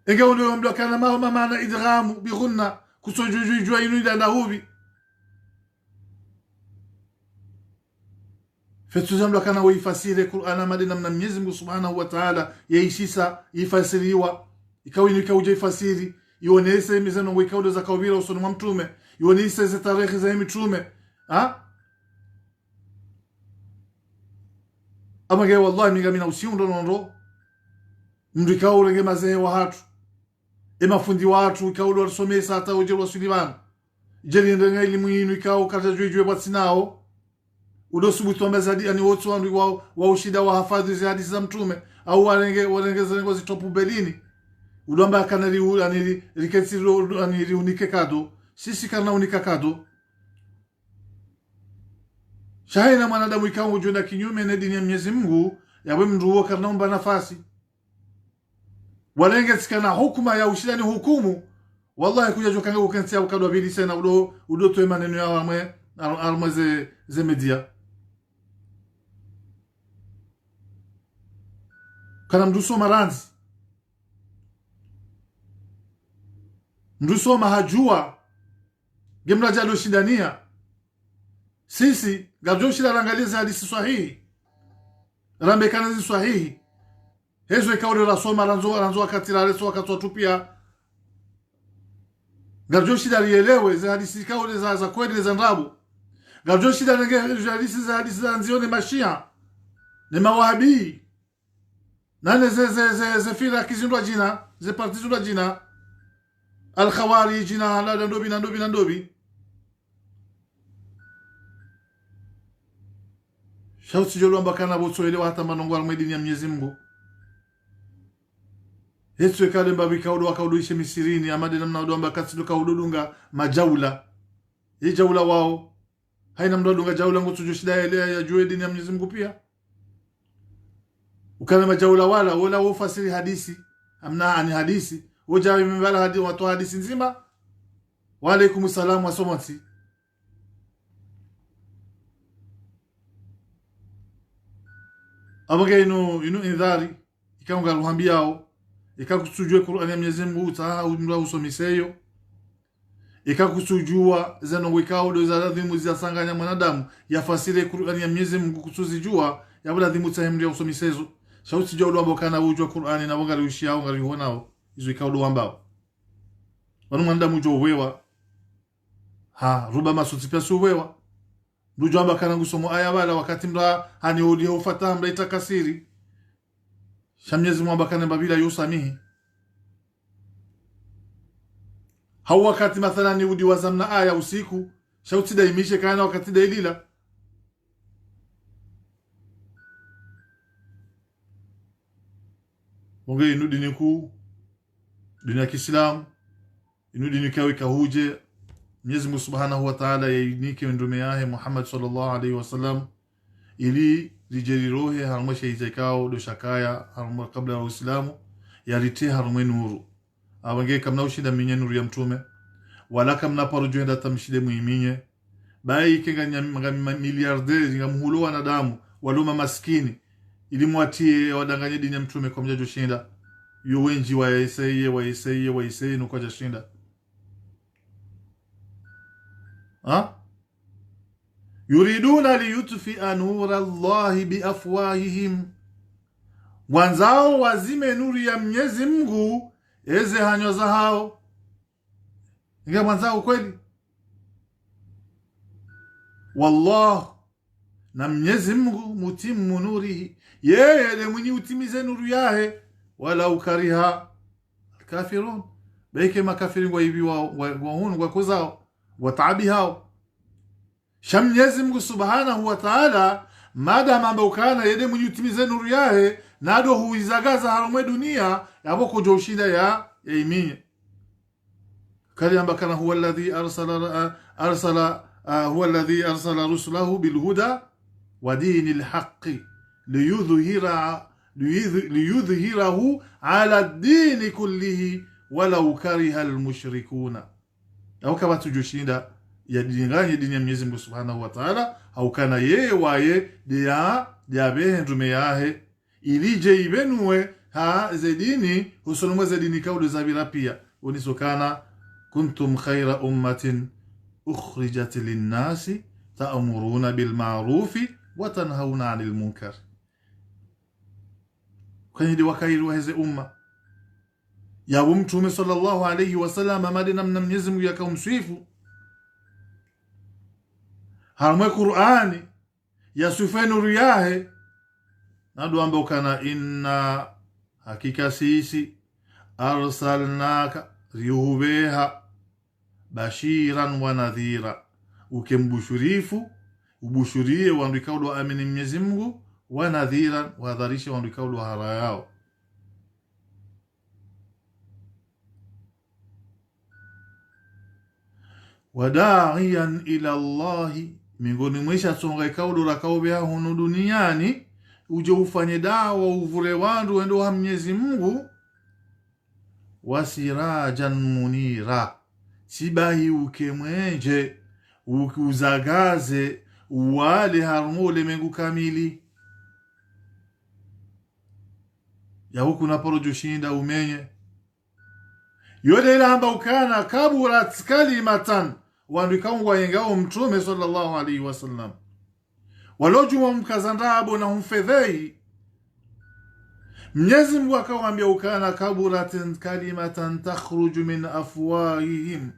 enge undo mdo kana maana idghamu bi ghunna kusojujua ino ida hubi fetuza kana uifasire Qur'ana madina na Mwenyezi Mungu Subhanahu wa Ta'ala yaishisa ifasiriwa ikawini kauje ifasiri ionese mizano ngo ikaudo za kawira usoni mwa mtume ionese za tarehe za mtume amage wallahi minga mina usiundo nondo mndu kaulenge mazee wa hatu mafundi wa hatu ikaudo somesa hata uje wasulibana jeli ndenga elimu yinu ikao kata juijwe batsinao udo subutu ambazadi ani wotu wandu wa ushida wa hafadhi za hadithi za mtume au walenge zengo zitopu belini udomba kanali ani riketsiro ani unike kado sisi kana unika kado shahina mwanadamu ikawa ujunda kinyume na dini ya Mwenyezi Mungu yawe mnduo kanaomba nafasi walenge tsikana hukuma ya ushidani hukumu wallahi kuja jokanga ukensia ukadwa bili sana udo to maneno ya amwe almwe ze media kana mduso maranzi mduso mahajua gemla jalo shindania sisi gabjo shida rangaliza hadithi sahihi rambe kana zi sahihi hezo ikaule la soma ranzo katira leso wakati tupia gabjo shida lielewe za hadithi kaule za kweli za ndabu gabjo shida range hadithi za nzione mashia ni mawahabi nane ze fira kizindwa jina ze partizundwa jina al-khawari jina la ndobi shauti jolomba kana botso elewa hata manongo almedini ya Mwenyezi Mungu Yesu ekale mbabi kaudo wakauduishe misirini amade namna udomba katsido kaududunga majaula jaula wao haina mdodunga jaula ngutujo shida ya jue dini ya Mwenyezi Mungu pia ukana majaula wala ufasiri hadisi amna ani hadisi ujawi mbala hadi watu hadisi nzima wa alaikum salaam wa somati abage ino indhari ikaunga ruhambiao ikakusujue Qur'ani ya Mwenyezi Mungu taa umra usomiseyo ikakusujua zano wikao do za radhimu za sanganya mwanadamu yafasire Qur'ani ya Mwenyezi Mungu kusuzijua yabula dhimu tahimri usomisezo shauti jodo ambao kana ujua Qur'ani na bonga liushiao ngari honao izo ikaudo ambao wanu mwanadamu jo wewa ruba masuti pia suwewa ndujo amba kana ngusomo aya wala wakati mra hani uli ufata mra itakasiri Mwenyezi Mungu kana babila yusamihi hau wakati mathalan ni udi wazamna aya usiku shauti daimishe kana wakati dailila mungu inu dini kuu dini ya Kiislamu inu dini kawi kahuje Mwenyezi Mungu Subhanahu wa Ta'ala yainike ndume yahe Muhammad sallallahu alaihi wasallam ili lijeri rohe harumesha itakao do shakaya harumo kabla ya Uislamu yarite harume nuru awange kamna ushinda minye nuru ya mtume wala kamna parujuenda tamshide muiminye bai kenga miliardaire ngamuhulo wanadamu waluma maskini ili mwatie wadanganye dini ya mtume kwa mjajo shinda yuwenji wa isaiye nukaja shinda yuriduna liyutfi'a nura Allahi biafwahihim wanzao wazime nuru ya Mwenyezi Mungu eze hanyoza hao inga wanzao kweli wallah na Mwenyezi Mungu mutimmu nurihi yeye mwenye utimize nuru yahe wala ukariha kafirun beke makafirin wa hivi wa kuzao wataabi hao Mwenyezi Mungu Subhanahu wa Ta'ala madama ambokana yede mwenye utimize nuru yahe nado huizagaza harume dunia yaboko joshinda ya iminye kali ambakana huwa alladhi arsala rusulahu bilhuda wa dinil haqqi liyudhhirahu ala ad-din kullihi walau kariha al-mushrikuna au kama tujoshinda ya dinganye dini ya Mwenyezi Mungu Subhanahu wa Ta'ala au kana yeye waye dia behendume yahe ilije ibenue zedini husunumwe zedini kaudu zabira pia unisokana kuntum khayra ummatin ukhrijat lin-nasi ta'muruna bil ma'rufi wa tanhauna 'anil munkar kwenye wakairu heze umma ya mtume sallallahu alayhi wasallam madina mna Mwenyezi Mungu yakamsifu harumwe Qur'ani ya sufenu riyahe nadu ambo kana inna hakika sisi arsalnaka riubeha bashiran wa nadhira ukembushurifu ubushurie wandikaulo amini Mwenyezi Mungu wa nadhira wadharisha wandikaulo harayao wada'iyan ila Allahi mingoni mwisha songa ikaulo rakaubea hunu duniani uje ufanye dawa uvure wandu wendo wa Mwenyezi Mungu wasirajan munira sibahi ukemwenje ukuzagaze wale harumule mengu kamili ya huku naporo joshinda umenye yode ilamba ukana kaburat kalimatan wandikangwa yengao mtume sallallahu alaihi wasallam walojuma mkazandabo na humfedhei Mwenyezi Mungu akawaambia ukana kaburatin kalimatan takhruju min afwahihim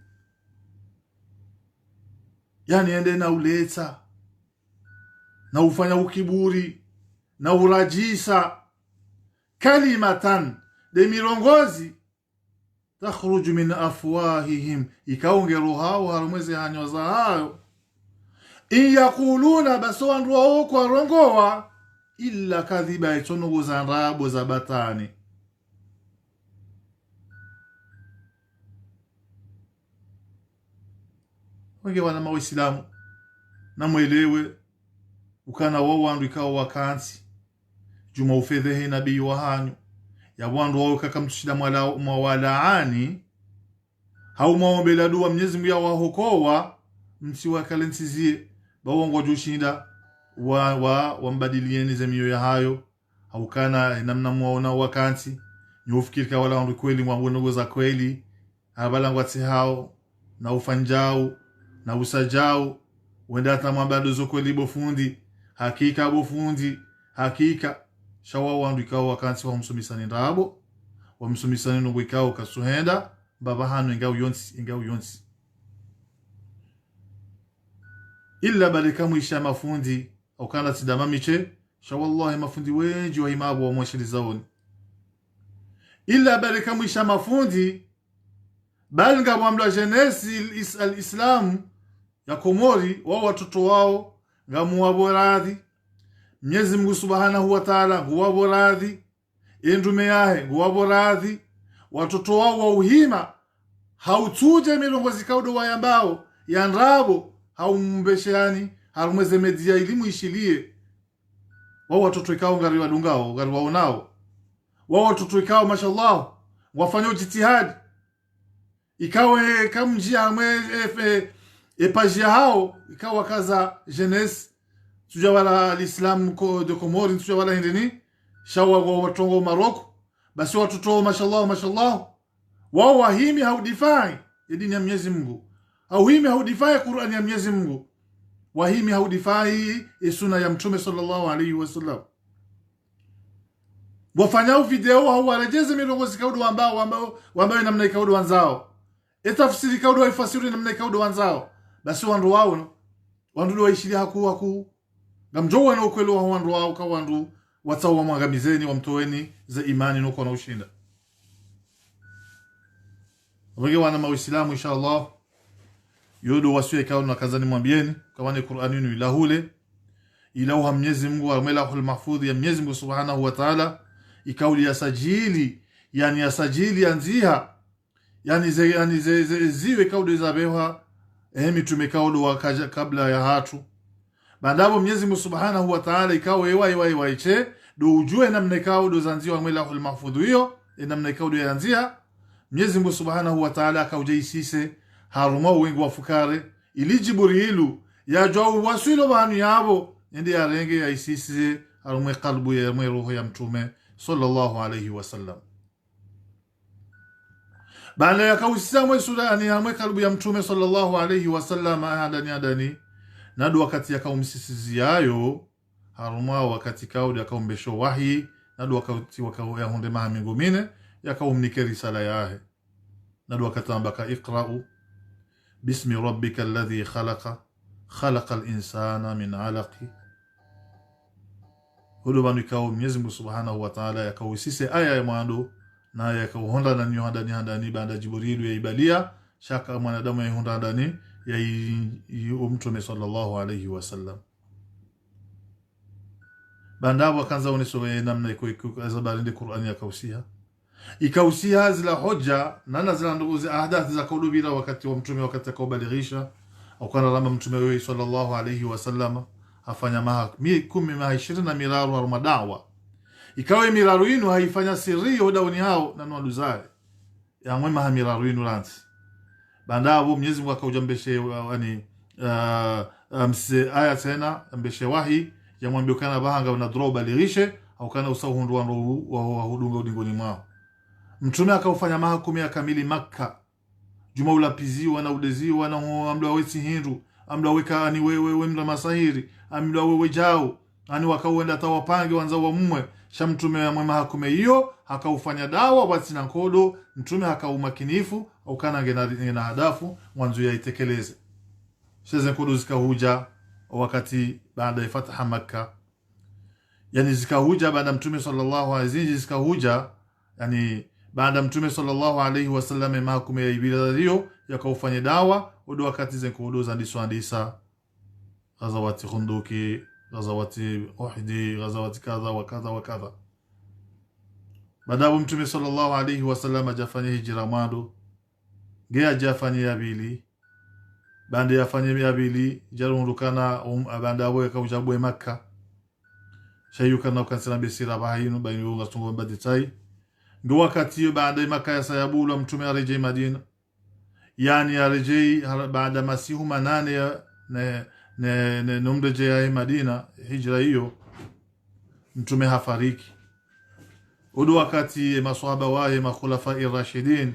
yani ende na uleta na ufanya ukiburi na urajisa kalimatan de mirongozi takhruju min afwahihim ikaongero hao harumweze hanyoza hayo yakuluna baso nduo kwa rongowa illa kadhiba itono zanrabo za batani wenge wana mawaislamu na mwelewe ukana wao wandu ikawa wakansi juma ufedhehe nabii wa hanyu ya wandu wao kakamtushida mwalaani hau maombela dua Mwenyezi Mungu ya wahokowa msiwakalensizie bawongo joshinda wambadilieni zemio ya hayo haukana namna muona wakansi nyofikirika wala wandu kweli mwangu za kweli abalangwati hao na ufanjao na usajao wenda hata mwambado zo kweli bofundi hakika shawa wandu ikawa wakansi wa msumisani ndabo wa msumisani nungu ikawa kasuhenda baba hanu ingao yonsi illa balika mwisha mafundi au kana tidama miche shawallahi mafundi wengi wa imabu wa mwashiri zaoni illa balika mwisha mafundi bali ngamwambia jeunesse al-Islam ya Komori wao watoto wao ngamuwaboradhi Mwenyezi Mungu Subhanahu wa Ta'ala huwaboradhi endume yahe huwaboradhi watoto wao wa uhima hautuje milongozi kaudo wayambao yanrabo haumbeshani harumeze media elimu ishilie wao watoto ikao ngari wadungao ngari waonao wao watoto ikao mashallah wafanye jitihadi ikawe kamjia amwe epajia hao ikawa kaza jeunesse tuja wala alislam de Komori tuja wala hindini shawa wa watongo Maroko basi watoto mashallah wao wahimi haudifai dini ya Mwenyezi Mungu hauhimi haudifai Qur'ani ya Mwenyezi Mungu wahimi haudifai sunna ya Mtume sallallahu alayhi wasallam wafanyao video au warejeze milongozi kaudo ambao namna ikaudo wanzao etafsiri kaudo ifasiri namna ikaudo wanzao basi wandu wao wandu waishili haku ngamjoa na ukweli wa wandu wao kwa wandu watawa mwangamizeni wamtoeni za imani nuko na ushinda wage wana mauislamu inshallah yodo wasiwe kao na kazani mwambieni kawane Qur'ani ni ilahule ilahu Mwenyezi Mungu almelahul mahfudh ya Mwenyezi Mungu Subhanahu wa Ta'ala ikauli ya sajili yani ya sajili anziha yani ziwe kaudo za beha tumekaudo wakaja kabla ya hatu bandabo Mwenyezi Mungu Subhanahu wa Ta'ala ikawe waiche do ujue namna kaudo zanziwa almelahul mahfudh hiyo namna kaudo yanzia Mwenyezi Mungu Subhanahu wa Ta'ala akaujaisise haruma wengi wa fukare ili Jibrilu ya jao wasilo banu yabo ndi arenge ya isise haruma qalbu ya roho ya Mtume sallallahu alayhi wasallam baada ya kausisa sura ni haruma qalbu ya Mtume sallallahu alayhi wasallam adani nadu wakati yakaumsisiziayo haruma wakati kaudi akaumbesho wahi nadu wakati ya hunde mahamingu mine yakaumnike risala yahe nadu wakatambaka iqra'u bismi rabbika alladhi khalaqa al-insana min 'alaqi hudo banikao Mwenyezi Mungu Subhanahu wa Ta'ala yakawisise aya ya mwando na yakauhonda na handani baada Jibrilu yaibalia shaka mwanadamu yahonda ndani ya Mtume sallallahu alayhi wasallam banda wakanza unisowe namna iko azabari Qur'ani ikausia zila hoja na zila nduguzi ahdath za kaudubira wakati wa Mtume wakati akaubadilisha au kana lama Mtume wewe sallallahu alayhi wasallam afanya maha 20 miraru wa madawa ikawe miraru inu haifanya siri hodawni hao na nwaduzare ya mwema miraru inu lansi bandabo Mwenyezi Mungu akaujambeshe yani aya tena ambeshe wahi ya mwambio kana bahanga na droba lirishe au kana usahundu wa hudunga udingoni mwao Mtume akaufanya maha 10 kamili Makka juma ulapiziwa na udeziwa na amla wesi hindu amla weka ani wewe mla masahiri amla wewe jao ani wakauenda tawapange wanza wa mumwe sha Mtume mwema hakume hiyo akaufanya dawa basi na nkodo Mtume akaumakinifu au kana ngena hadafu mwanzo yaitekeleze sheze nkodo zikahuja wakati baada ya fataha Makka yani zikahuja baada Mtume sallallahu alayhi wasallam zikahuja yani baada Mtume sallallahu alayhi wasallam mahakume ya ibada hiyo yakaufanya dawa odo wakati zenkodo zandiswa ghazawati Khunduki ghazawati Uhud ghazawati kadha wa kadha wa kadha baada Mtume sallallahu alayhi wasallam jafanya hijra mwando gea jafanya ya bili bande yafanya ya bili jarundukana banda abo yakaujabu Makka shayuka na kansana besira bahinu bainu ngatungo mbaditai ndo wakati baada Makka ya sayabula Mtume arejea Madina yani arejea baada masihu manane ya ne numreje ya Madina hijra hiyo Mtume hafariki udu wakati maswahaba wae makhulafa ar-rashidin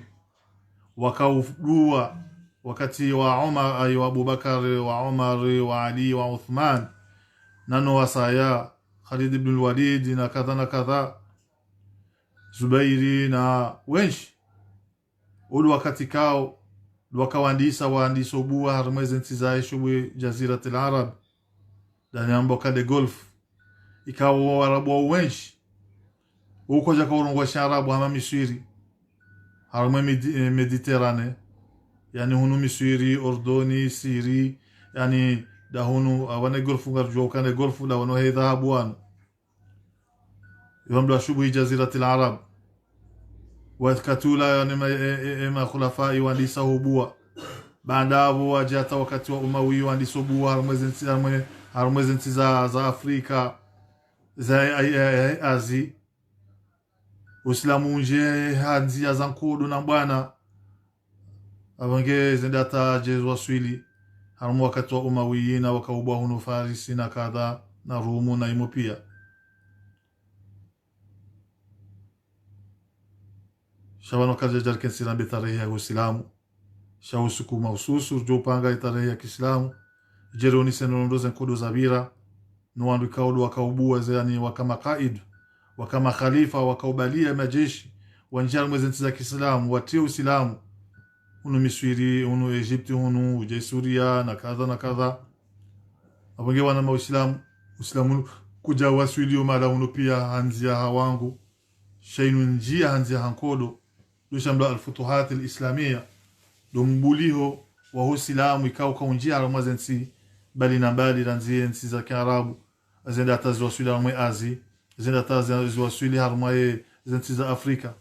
wakaufdua wakati wa Umar ay Abu Bakar wa Umar wa Ali wa Uthman nano wasaya Khalid ibn al-Walid na kadha Zubairi na wenshi udu wakati kao wakawaandisa waandiso bua harmeze ntizae shubwe jaziratul arab dani amboka de golf ikawa warabu wenshi uko jaka urungwa sharabu hama Misiri harme Mediterane yani hunu Misiri, Ordoni, Siri, yani da hunu awane golfu ngarjo kana golfu da wano he dhahabu wan yamdu shubu jaziratil arab wa katula yani ma khulafai wa lisahubua baada hapo wajata wakati wa Umawi wa lisobua harmwezi nchi za Afrika za Azi Uislamu nje hanzia za nkudu na bwana abange zendata jezu waswili harmu wakati wa Umawi na wakaubwa hunu Farisi na kadha na Rumu na imo pia shabano kaja jarken sirambe tarehe ya Uislamu shausuku maususu jopanga tarehe ya Kiislamu jeroni senondo za nkudu za bira nuandu kaudu wakaubua yani wakama qaid wakama khalifa wakaubalia majeshi wanjara mwezi nchi za Kiislamu watie Uislamu unu Misri unu Egypti unu uje Suria na kadha abonge wana mauislamu Uislamu kuja waswili mala unu pia hanzia hawangu shainu njia hanzia hankodo dushamdo al-futuhat al-islamia dombuliho wa Uislamu ikao kwa njia alamazensi bali na bali ranzie nchi za Kiarabu azenda tazi waswili harmwe Azi zenda tazi waswili harmwe nchi za Afrika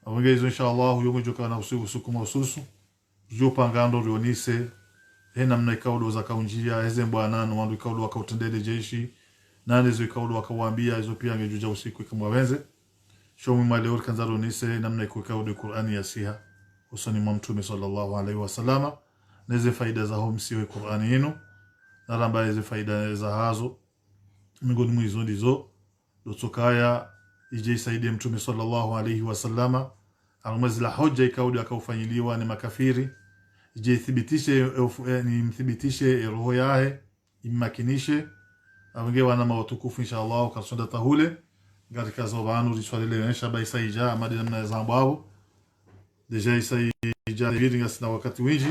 awangeizo inshallah yomo joka na usiku maususu jopangando rionise hena mna ikaudo za kaunjia heze bwana no wandu ikaudo wakautendele jeshi nane zo ikaudo wakawaambia hizo pia ngejuja usiku kama wenze shomu maleo kanzaro nise namna ikaudo Qur'ani ya siha usoni mwa Mtume sallallahu alaihi wasallama neze faida za hom siwe Qur'ani hino na ramba hizo faida za hazo miongoni mwizo ndizo dotokaya ije saidie Mtume sallallahu alaihi wasallama almazla hoja ikaudo akaufanyiliwa ni makafiri ije thibitishe roho yae imakinishe abange wana mawatukufu inshallah kasonda tahule katika zobanu riswalile nesha baisa ija amadi namna zambao deja isa viringa sina wakati wingi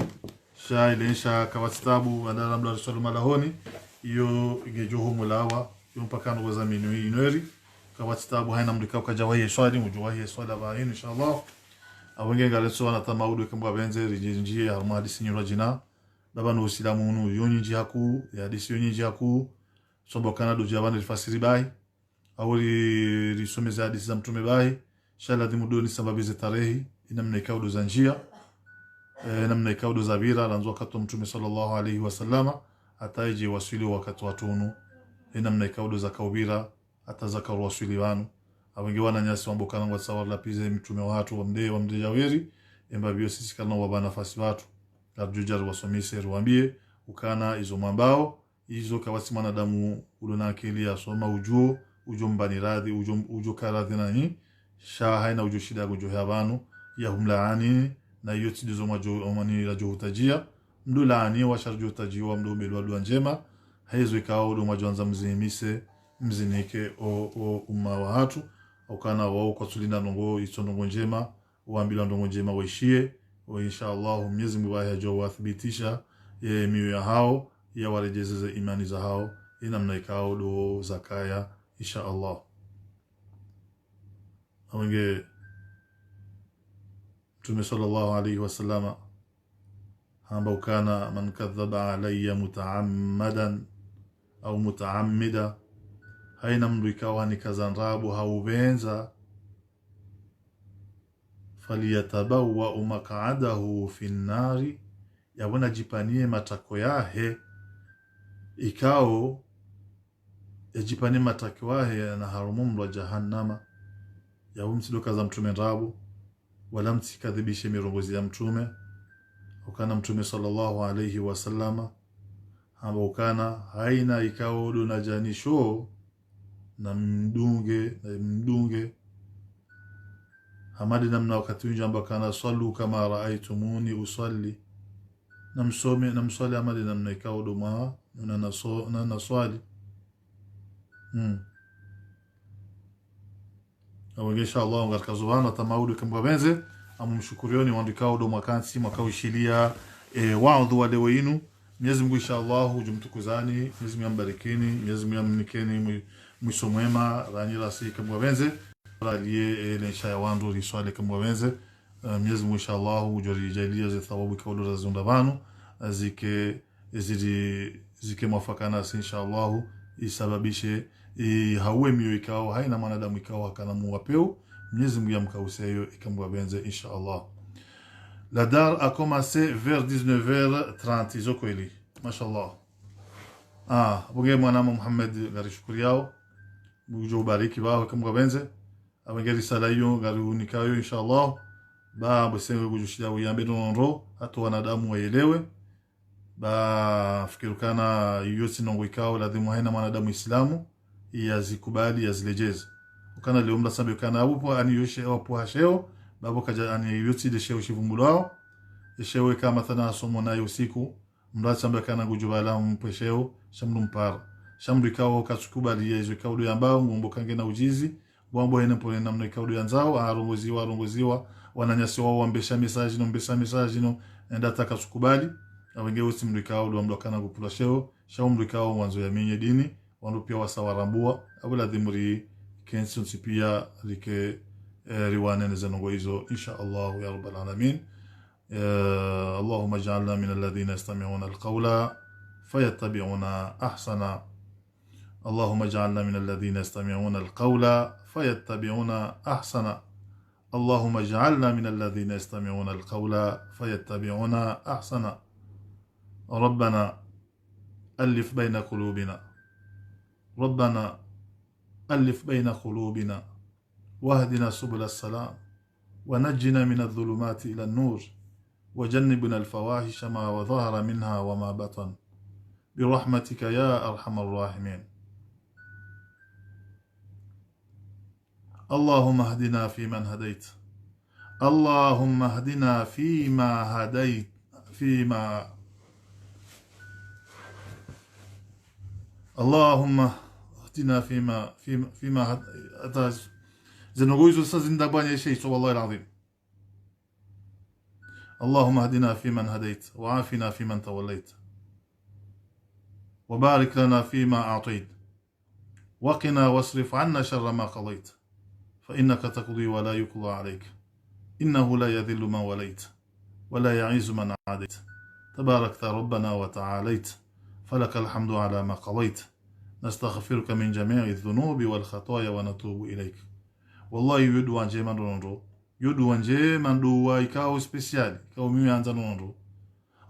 sha ilensha kawatabu andala mla riswalu malahoni iyo igejoho mulawa yompakano wazaminu inweri kawatabu haina mlikao kajawaye swali mujuwaye swala ba inshallah abange galeso wana tamaudu kambwa benze rijinjie harma hadisi nyura jina baba no Uislamu unu yonyinji haku ya hadisi yonyinji haku sobo kanado jabana rifasiri bai awali risomeza hadisi za Mtume bai shala dimudoni sababize tarehi inamna ikaudo za njia namna ikaudo za bira ranzo wakati wa Mtume sallallahu alaihi wasallama ataiji wasili wakati watunu inamna ikaudo za kaubira atazakaru wasili wanu abange wana nyasi wambokana ngwa sawa lapize Mtume watu wamde jaweri emba biyo sisi kana wabana nafasi watu arjujar wasomise ruambie ukana izo mambao izo kawasi mwanadamu ulona akili ya soma ujo mbani radhi ujo karadhi nani sha haina ujo shida gujo habanu ya humlaani na yoti dizo majo omani rajo hutajia mdu laani wa sharjo hutajiwa mdu melwa njema haizo ikao do majonza mzimise mzinike o umma wa hatu ukana wao kwa tulina nongo isonongo njema uambila nongo njema waishie wa inshallah Mwenyezi Mungu ajaje wathibitisha mioyo ya hao ya warejeze imani za hao inamna ikao do zakaya inshallah awenge Mtume sallallahu alaihi wasallama hamba ukana man kadhaba alayya mutaammadan au mutaammida haina mdu ikawa ni kazanrabu hauvenza faliyatabawa maq'adahu fi an-nari yabona jipanie matako yahe ikao yajipanie matako yahe na harumumlo jahannama ya umsidoka za Mtume rabu wala msikadhibishe mirongozi ya Mtume ukana Mtume sallallahu alayhi wasallama hamba ukana haina ikao do na janisho na mdunge hamadi namna wakati wingi amba kana sallu kama raaitumuni usalli namswali hamadi namna ikao duma na naswali awenge inshallah ngarka zubana tamaudu kambwa benze amumshukurioni wandikao duma kansi makawishilia waadhu wale wenu Mwenyezi Mungu inshallah ujumtukuzani Mwenyezi Mungu ambarikeni Mwenyezi Mungu amnikeni mwisho mwema ranyira si kambwa benze aliye lensha ya wandu riswali kambwa benze Mwenyezi Mungu inshallah ujalijalia za thawabu kaulu za zundabanu zike mwafakana inshallah isababishe hawe mio ikao haina mwanadamu ikao hakana muwapeu. Mwenyezi Mungu yamkauseyo ikamwabenze inshallah. La dar a commencé vers 19h30 izokweli mashallah. Bunge mwana Muhammad gari shukuri yao bujo bariki bao ikamwabenze abengeri salayo gari unikayo inshallah ba bwesewe bujushida uyambe nonro hatu wanadamu waelewe ba fikirukana yote nongo ikao lazima haina mwanadamu islamu yazikubali yazilejeze ukana leo mla sabe kana upo ani yoshe wapo hasheo babo kaja ani yote de sheo shivumulao sheo kama thana somo nayo usiku mla sabe kana gujubala mpesheo shamlu mpara shamlu ikao kasukubali yezo ikao yambao ngombo kange na ujizi bwambo ene pole namna ikao yanzao arongoziwa wananyasi wao wambesha message no enda takasukubali awenge usi mlikao ndo mlokana kupula shao mlikao mwanzo ya minye dini wandu pia wasawarambua abula dhimuri kensi pia like riwane nezanongo hizo insha Allah ya rabbal alamin. Allahumma ij'alna min alladhina yastami'una alqawla fayattabi'una ahsana. Allahumma ij'alna min alladhina yastami'una alqawla fayattabi'una ahsana. اللهم اجعلنا من الذين يستمعون القول فيتبعون أحسن. ربنا ألف بين قلوبنا ربنا ألف بين قلوبنا واهدنا سبل السلام ونجنا من الظلمات إلى النور وجنبنا الفواحش ما ظهر منها وما بطن برحمتك يا أرحم الراحمين. اللهم اهدنا فيمن هديت اللهم اهدنا اللهم اهدنا فيما زنقويزو سازندباني شيء والله العظيم. اللهم اهدنا فيمن هديت وعافنا فيمن توليت وبارك لنا فيما أعطيت وقنا واصرف عنا شر ما قضيت فإنك تقضي ولا يقضى عليك إنه لا يذل من وليت ولا يعز من عاديت تباركت ربنا وتعاليت فلك الحمد على ما قضيت نستغفرك من جميع الذنوب والخطايا ونتوب إليك. والله يدوان جيمان رونرو يدوان جيمان دوا إكاو سبيسيالي كاو ميمي أنزا رونرو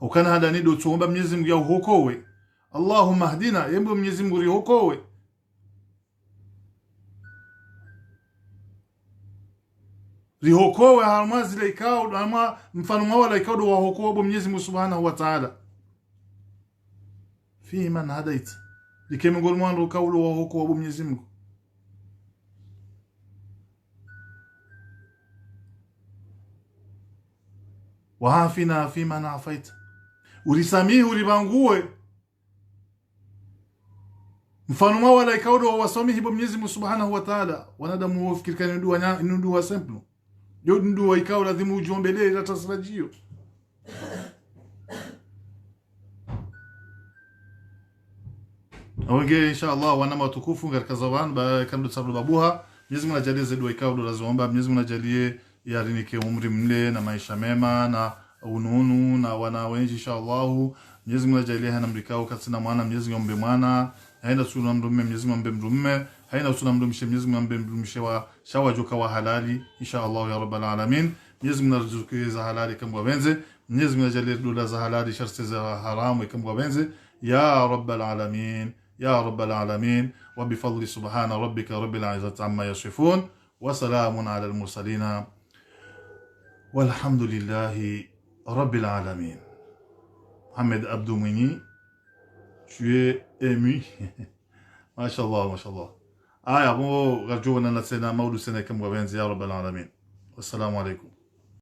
وكان هذا ندو تسومبا ميزم يو هوكوي اللهم اهدنا يمبو ميزم غري هوكوي rihokowe harmazi la ikao ama mfano mwa la ikao wa hokowe bo Mwenyezi Mungu Subhanahu wa Ta'ala fi man hadait likeme golman ro kawlo wa hokowe bo Mwenyezi Mungu wa hafina fi man afait ulisamihi ulibangue mfano mwa la ikao wa wasomihi bo Mwenyezi Mungu Subhanahu wa Ta'ala wanadamu wafikirikana nduwa simple ndu wa ikao lazima ujiombele hata sarajio. Awenge inshallah wana matukufu katika zaman ba kandu sabru babuha Mwenyezi Mungu ajalie zedu ikao ndo lazomba Mwenyezi Mungu ajalie yarinike umri mle na maisha mema na ununu na wana wengi inshallah Mwenyezi Mungu ajalie hana mrikao katina mwana Mwenyezi Mungu mwana haina sura mdume Mwenyezi Mungu mdume haina usuna mdumishe Mwenyezi Mungu mdumishe wa shawa joka wa halali inshallah ya rabbal alamin. Mwenyezi Mungu arzukie za halali kama wenze Mwenyezi Mungu ajalie dola za halali sharti za haramu kama wenze ya rabbal alamin ya rabbal alamin. Wa bi fadli subhana rabbika rabbil izzati amma yasifun wa salamun ala al mursalin walhamdulillahi rabbil alamin. Ahmed Abdou Mouni, tu es ému. Mashallah, mashallah. Bon, radio na sena maudu sena kama wenzi ya rabbal alamin. Wassalamu alaikum.